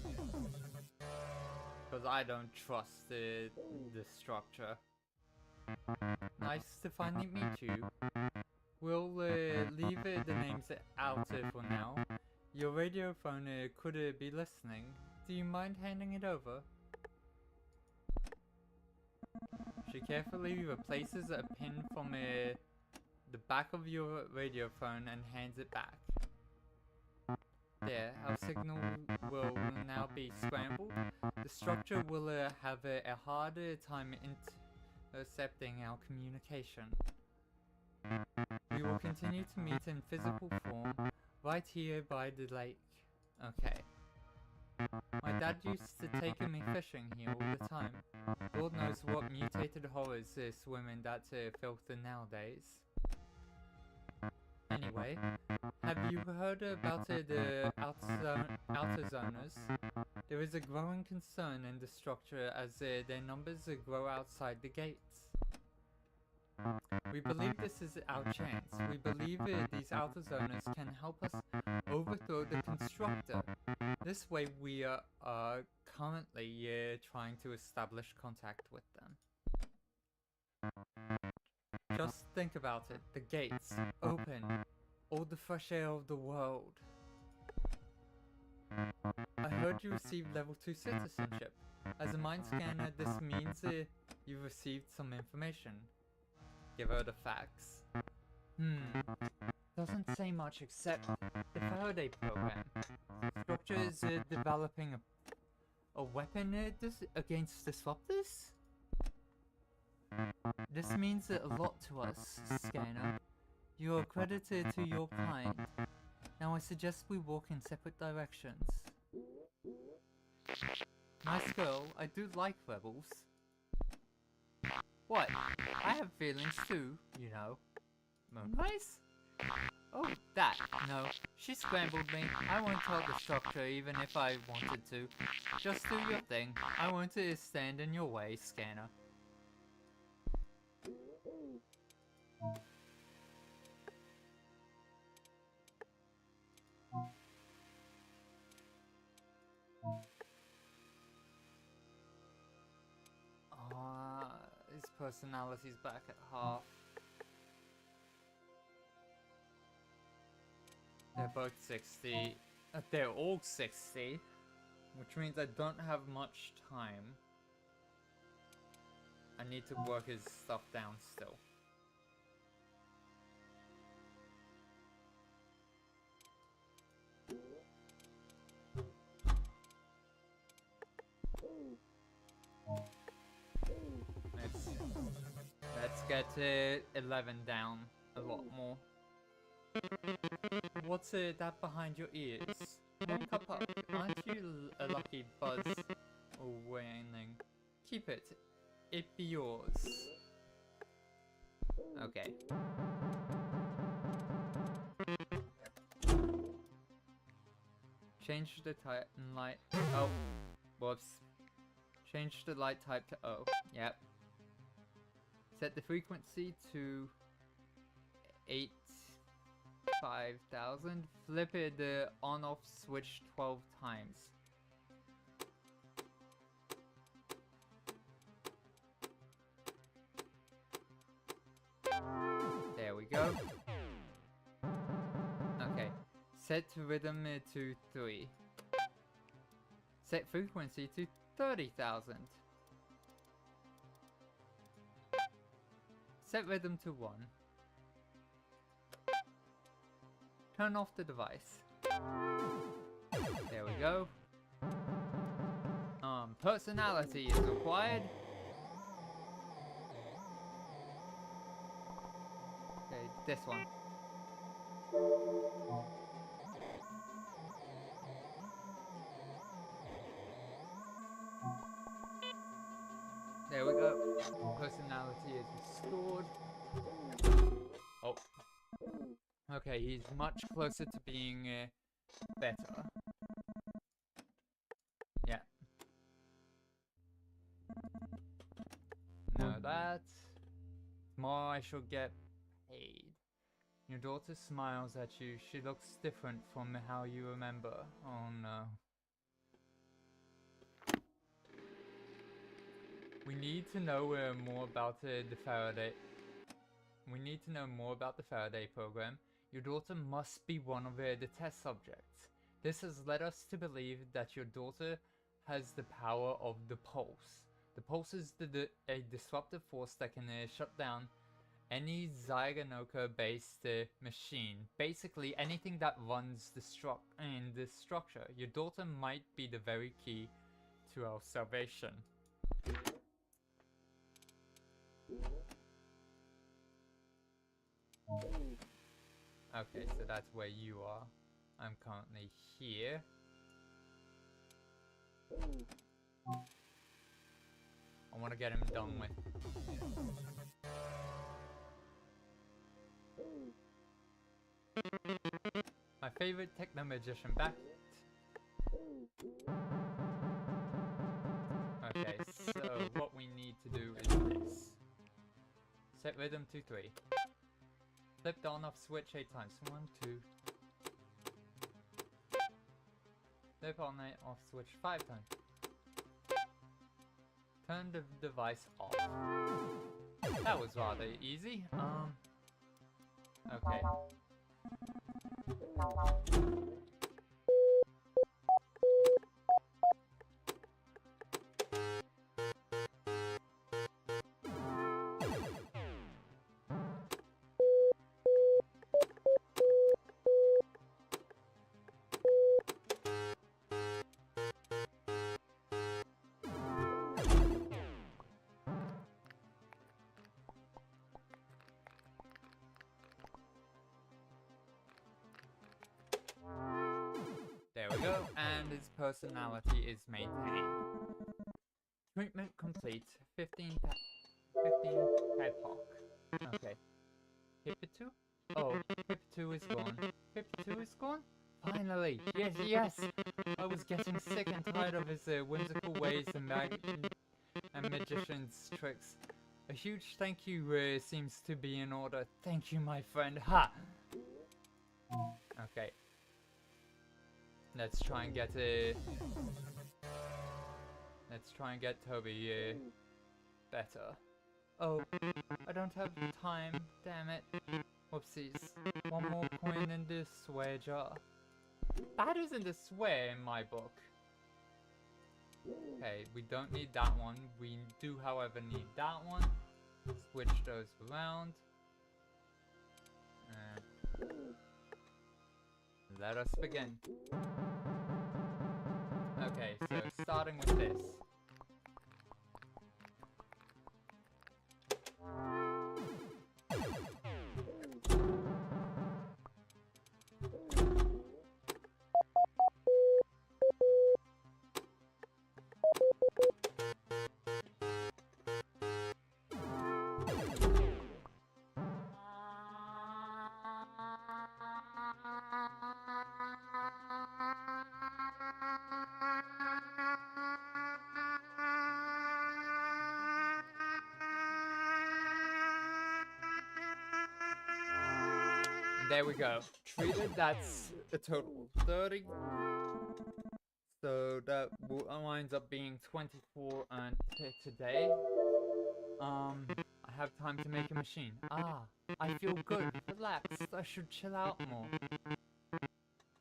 Because I don't trust the structure. Nice to finally meet you. We'll leave the names out for now. Your radio phone could be listening. Do you mind handing it over? She carefully replaces a pin from the back of your radio phone and hands it back. There, our signal will now be scrambled. The structure will have a harder time intercepting our communication. We will continue to meet in physical form, right here by the lake. Okay. My dad used to take me fishing here all the time. Lord knows what mutated horrors swim in that filth nowadays. anyway. Have you heard about the outer zoners? There is a growing concern in the structure as their numbers grow outside the gates. We believe this is our chance. We believe these outer zoners can help us overthrow the constructor. This way we are currently trying to establish contact with them. Just think about it. The gates open. All the fresh air of the world. I heard you received level 2 citizenship. As a mind scanner, this means you've received some information. Give her the facts. Doesn't say much except the Faraday program. Structure is developing a weapon against disruptors? This means a lot to us, Scanner. You are credited to your kind. Now I suggest we walk in separate directions. Nice girl, I do like rebels. What? I have feelings too, you know. Moonrise? Oh, that. No, she scrambled me. I won't tell the structure even if I wanted to. Just do your thing. I won't stand in your way, Scanner. His personality's back at half. They're both 60. They're all 60. Which means I don't have much time. I need to work his stuff down still. Let's get 11 down a lot more. What's that behind your ears? Cup up. Aren't you a lucky buzz or winning? Keep it. It be yours. Okay. Change the type and light. Oh, whoops. Change the light type to O. Yep. Set the frequency to 5000. Flip the on-off switch 12 times. There we go. Okay. Set rhythm to 3. Set frequency to 30,000. Set rhythm to 1. Turn off the device. There we go. Personality is required. Okay, this one. There we go. Personality is restored. Oh. Okay, he's much closer to being better. Yeah. Know that. Tomorrow I shall get paid. Your daughter smiles at you. She looks different from how you remember. Oh no. We need to know more about the Faraday. We need to know more about the Faraday program. Your daughter must be one of the test subjects. This has led us to believe that your daughter has the power of the Pulse. The Pulse is a disruptive force that can shut down any Zyganoka-based machine. Basically, anything that runs the structure. Your daughter might be the very key to our salvation. Okay, so that's where you are. I'm currently here. I want to get him done with. favorite techno magician back yet. Okay, so what we need to do is this. Set rhythm to 3. Flip the on off switch 8 times. 1, 2. Flip on and off switch 5 times. Turn the device off. That was rather easy. Okay. There we go, and his personality is maintained. Treatment complete. 15 Padlock. Okay. Hippitu? Oh, Hippitu is gone. Hippitu is gone? Finally! Yes, yes! I was getting sick and tired of his whimsical ways and magician's tricks. A huge thank you seems to be in order. Thank you, my friend. Ha! Okay. Let's try and get Toby better. Oh, I don't have time. Damn it. Whoopsies. One more coin in this swear jar. That isn't a swear in my book. Okay, we don't need that one. We do, however, need that one. Switch those around. Let us begin. Okay, so starting with this. There we go. Treated, that's a total of 30. So that winds up being 24 today. I have time to make a machine. Ah, I feel good, relaxed. I should chill out more.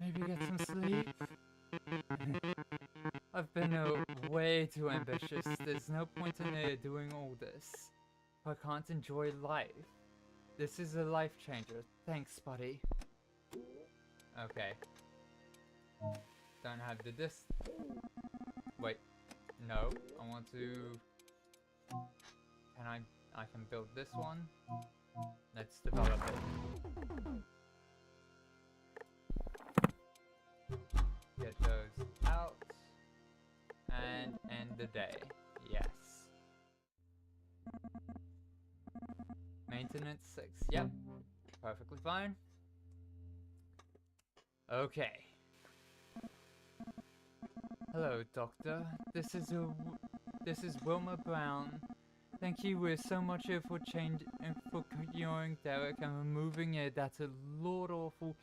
Maybe get some sleep? I've been way too ambitious. There's no point in doing all this if I can't enjoy life. This is a life changer. Thanks, buddy. Okay. Don't have the disc. Wait. No. I want to... Can I can build this one. Let's develop it. Get those out. And end the day. Yes. Maintenance 6. Yep. Perfectly fine. Okay. Hello, Doctor. This is Wilma Brown. Thank you so much for curing Derek and removing that lord awful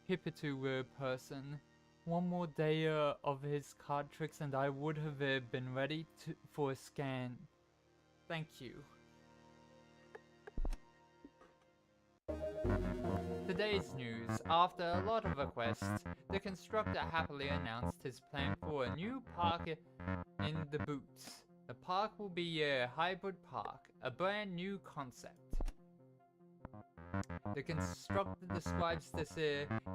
Hippitu person. One more day of his card tricks and I would have been ready for a scan. Thank you. Today's news. After a lot of requests, the constructor happily announced his plan for a new park in the Boots. The park will be a hybrid park, a brand new concept. The constructor describes this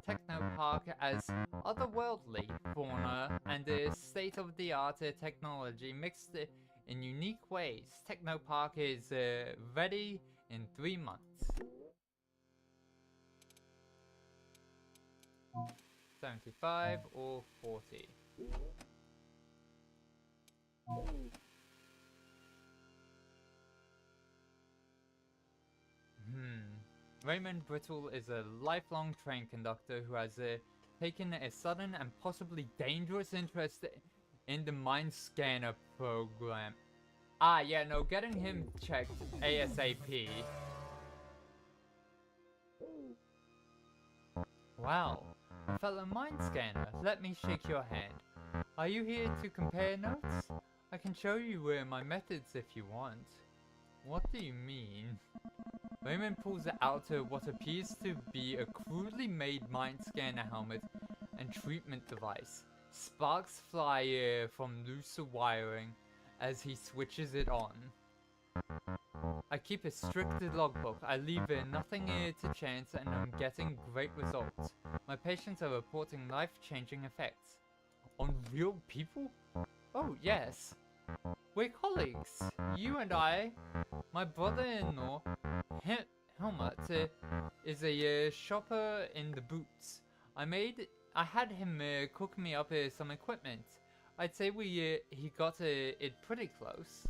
techno park as otherworldly fauna and state-of-the-art technology mixed in unique ways. Techno Park is ready in 3 months. 75 or 40. Raymond Brittle is a lifelong train conductor who has taken a sudden and possibly dangerous interest in the mind scanner program. Ah, yeah, no, getting him checked ASAP. Wow, fellow mind scanner, let me shake your hand. Are you here to compare notes? I can show you my methods if you want. What do you mean? Raymond pulls out what appears to be a crudely made mind scanner helmet and treatment device. Sparks fly from loose wiring as he switches it on. I keep a strict logbook. I leave nothing to chance and I'm getting great results. My patients are reporting life-changing effects. On real people? Oh, yes. We're colleagues. You and I. My brother-in-law, Helmut, is a shopper in the boots. I had him cook me up some equipment. I'd say he got it pretty close.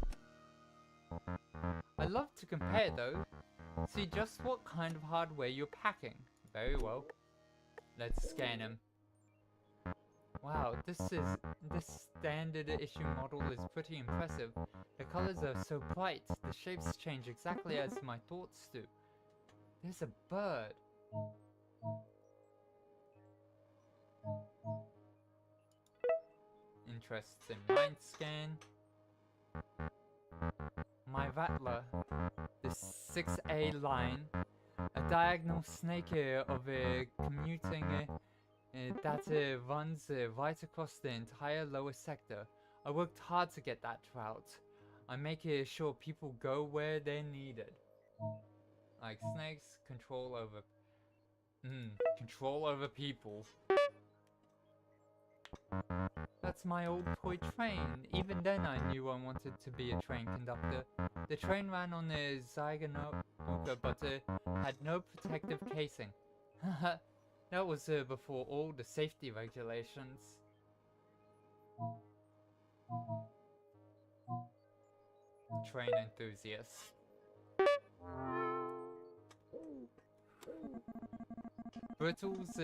I love to compare though. See just what kind of hardware you're packing. Very well. Let's scan him. Wow, this standard issue model is pretty impressive. The colors are so bright, the shapes change exactly as my thoughts do. There's a bird. Interesting. Mind scan. My Rattler. The 6A line. A diagonal snake of commuting that runs right across the entire lower sector. I worked hard to get that route. I make sure people go where they're needed. Like snakes, control over people. That's my old toy train. Even then I knew I wanted to be a train conductor. The train ran on a Zygonoka but had no protective casing. That was before all the safety regulations. Train enthusiast. Brittle's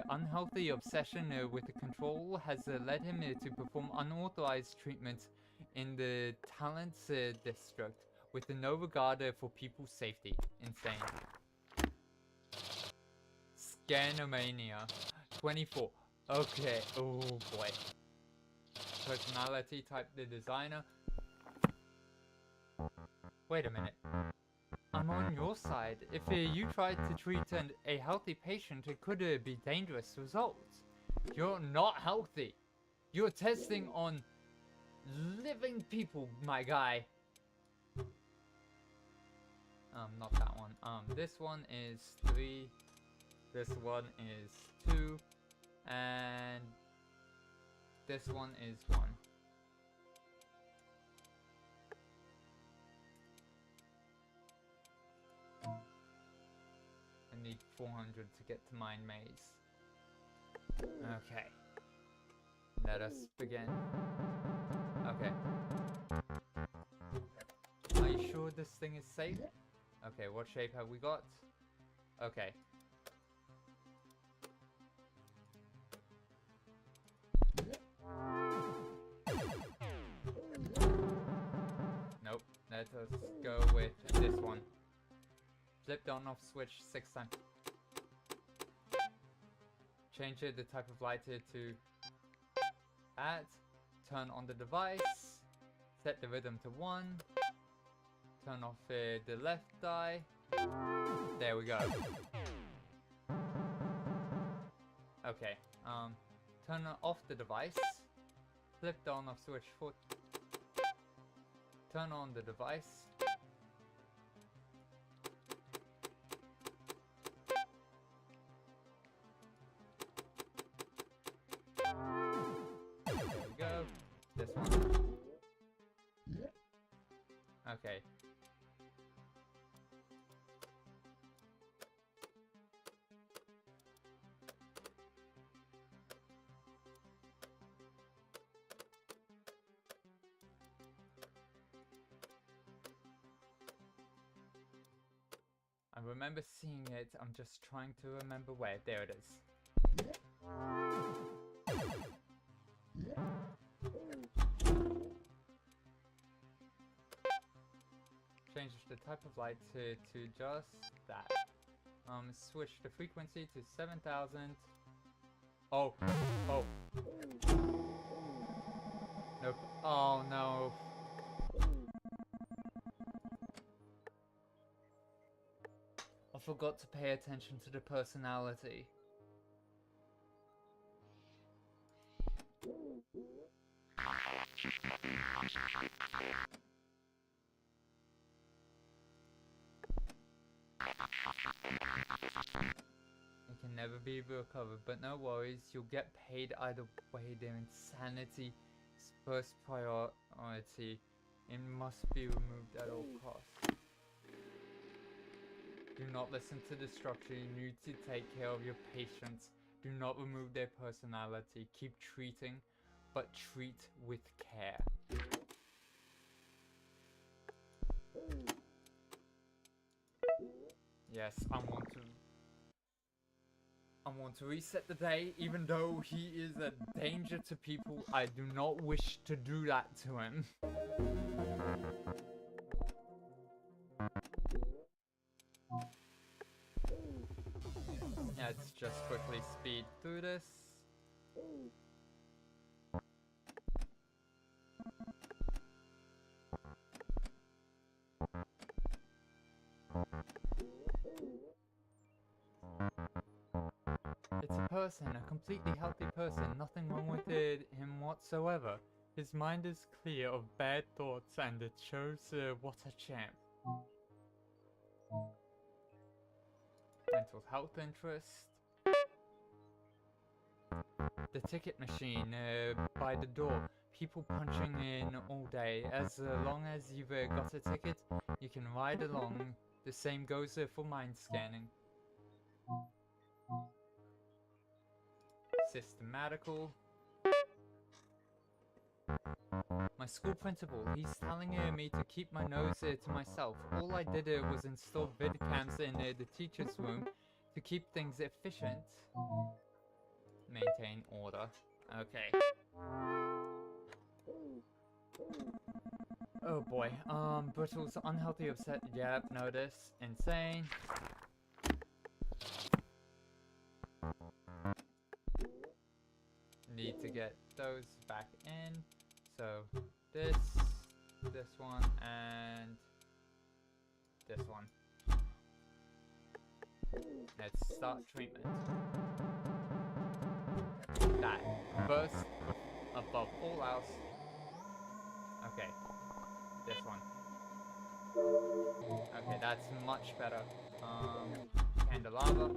unhealthy obsession with the control has led him to perform unauthorized treatments in the Talents district with no regard for people's safety. Insane. Scanomania. 24. Okay. Oh boy. Personality type the designer. Wait a minute. I'm on your side. If you tried to treat a healthy patient, it could be dangerous results. You're not healthy. You're testing on living people, my guy. Not that one. This one is 3. This one is 2. And this one is 1. I need 400 to get to Mine Maze. Okay. Let us begin. Okay. Are you sure this thing is safe? Okay, what shape have we got? Okay. Nope. Let us go with this one. Flip the on-off switch 6 times. Change the type of light to add. Turn on the device. Set the rhythm to 1. Turn off the left eye. There we go. Okay. Turn off the device. Flip the on-off switch 4. Turn on the device. There we go. This one. Okay. I remember seeing it, I'm just trying to remember where. There it is. Change the type of light to just that. Switch the frequency to 7,000. Oh. Nope. Oh no. I forgot to pay attention to the personality. It can never be recovered, but no worries, you'll get paid either way. Their insanity is first priority. It must be removed at all costs. Do not listen to the structure. You need to take care of your patients. Do not remove their personality. Keep treating, but treat with care. Yes, I want to reset the day, even though he is a danger to people. I do not wish to do that to him. Let's just quickly speed through this. It's a person, a completely healthy person, nothing wrong with him whatsoever. His mind is clear of bad thoughts and it shows what a champ. Mental health interest. The ticket machine by the door. People punching in all day. As long as you've got a ticket, you can ride along. The same goes for mind scanning. Systematical. My school principal, he's telling me to keep my nose to myself. All I did was install vidcams in the teacher's room to keep things efficient. Maintain order. Okay. Oh boy. Brittle's unhealthy upset. Yep, notice. Insane. Need to get those back in. So this one, and this one. Let's start treatment. That first, above all else. Okay, this one. Okay, that's much better. Candelabra.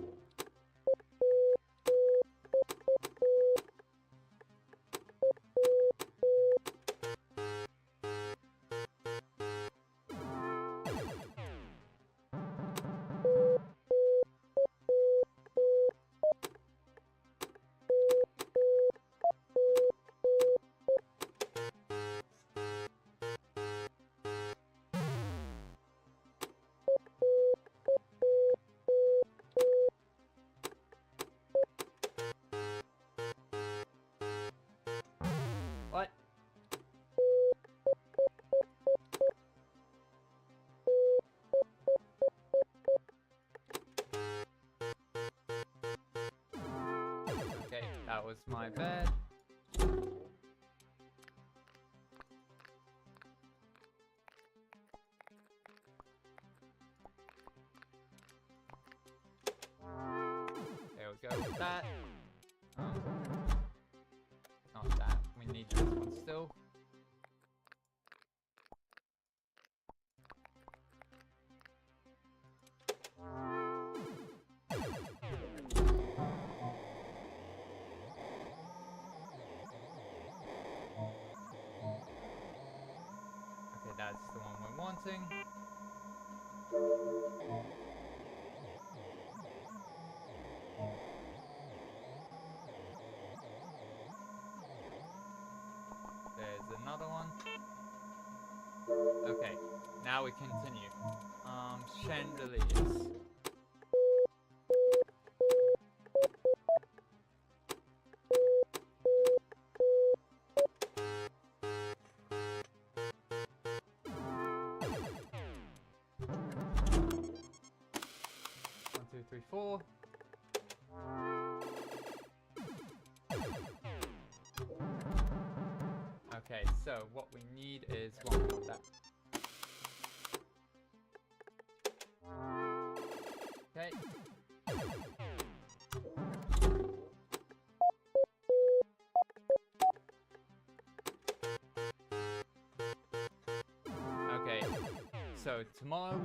What? Okay, that was my bad. There we go with that. Not that. We need this one still. Okay, that's the one we're wanting. There's another one. Okay, now we continue. Chandeliers. before. Okay, so what we need is one more of that. Okay. Okay. So tomorrow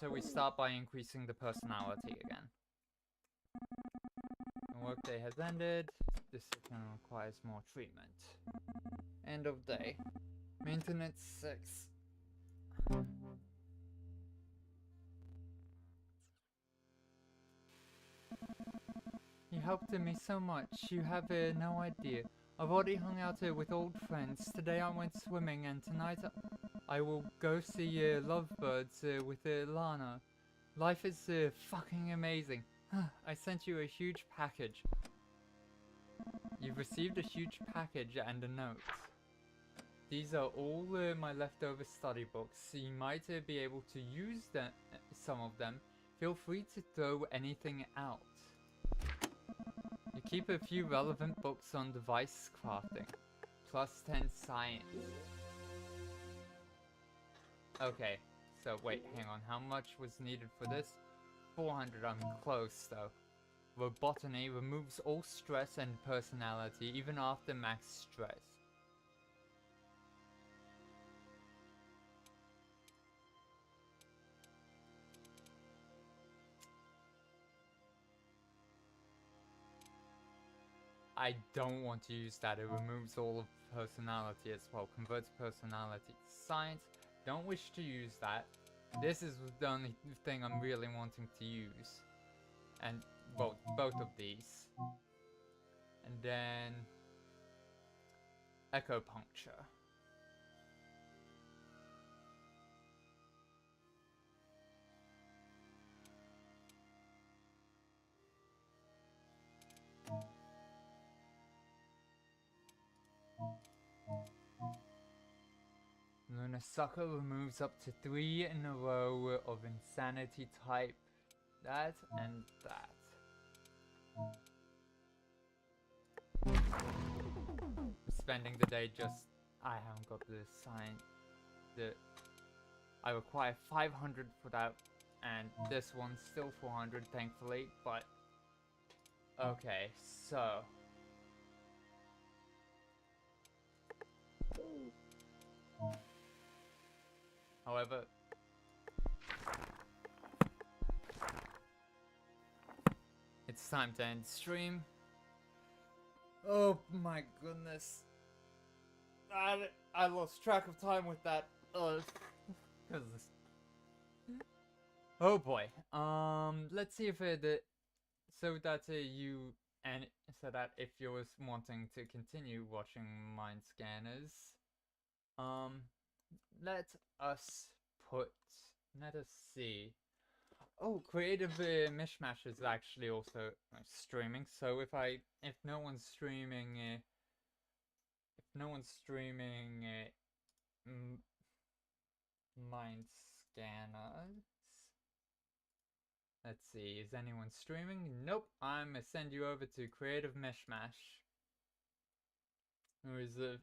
we start by increasing the personality again. The workday has ended. This system requires more treatment. End of day. Maintenance 6. You helped me so much, you have no idea. I've already hung out with old friends. Today I went swimming, and tonight I will go see lovebirds with Lana. Life is fucking amazing. I sent you a huge package. You've received a huge package and a note. These are all my leftover study books. You might be able to use some of them. Feel free to throw anything out. You keep a few relevant books on device crafting. Plus 10 science. Okay, so wait, hang on. How much was needed for this? 400, I'm close though. Robotany removes all stress and personality, even after max stress. I don't want to use that. It removes all of personality as well. Converts personality to science. Don't wish to use that. This is the only thing I'm really wanting to use. And, well, both of these. And then... Echopuncture. Lunasucker removes up to 3 in a row of insanity type. That and that. Spending the day just... I haven't got the sign. I require 500 for that. And this one's still 400 thankfully, but... Okay, so... However... It's time to end stream. Oh my goodness. I lost track of time with that. Oh boy. Let's see if so that if you're wanting to continue watching Mind Scanners, let us see. Oh, Creative Mishmash is actually also streaming. So if no one's streaming, Mind Scanners. Let's see, is anyone streaming? Nope, I'm gonna send you over to Creative Mishmash, who is a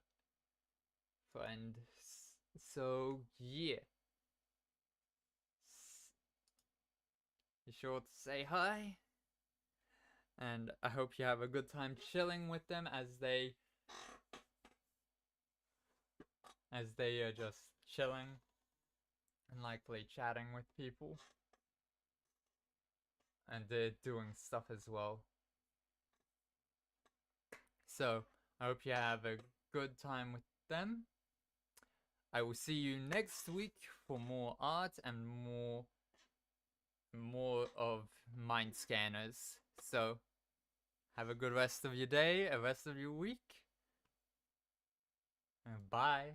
friend. So yeah. Be sure to say hi. And I hope you have a good time chilling with them as they are just chilling and likely chatting with people. And they're doing stuff as well. So, I hope you have a good time with them. I will see you next week for more art and more of Mind Scanners. So, have a good rest of your day, a rest of your week. And bye.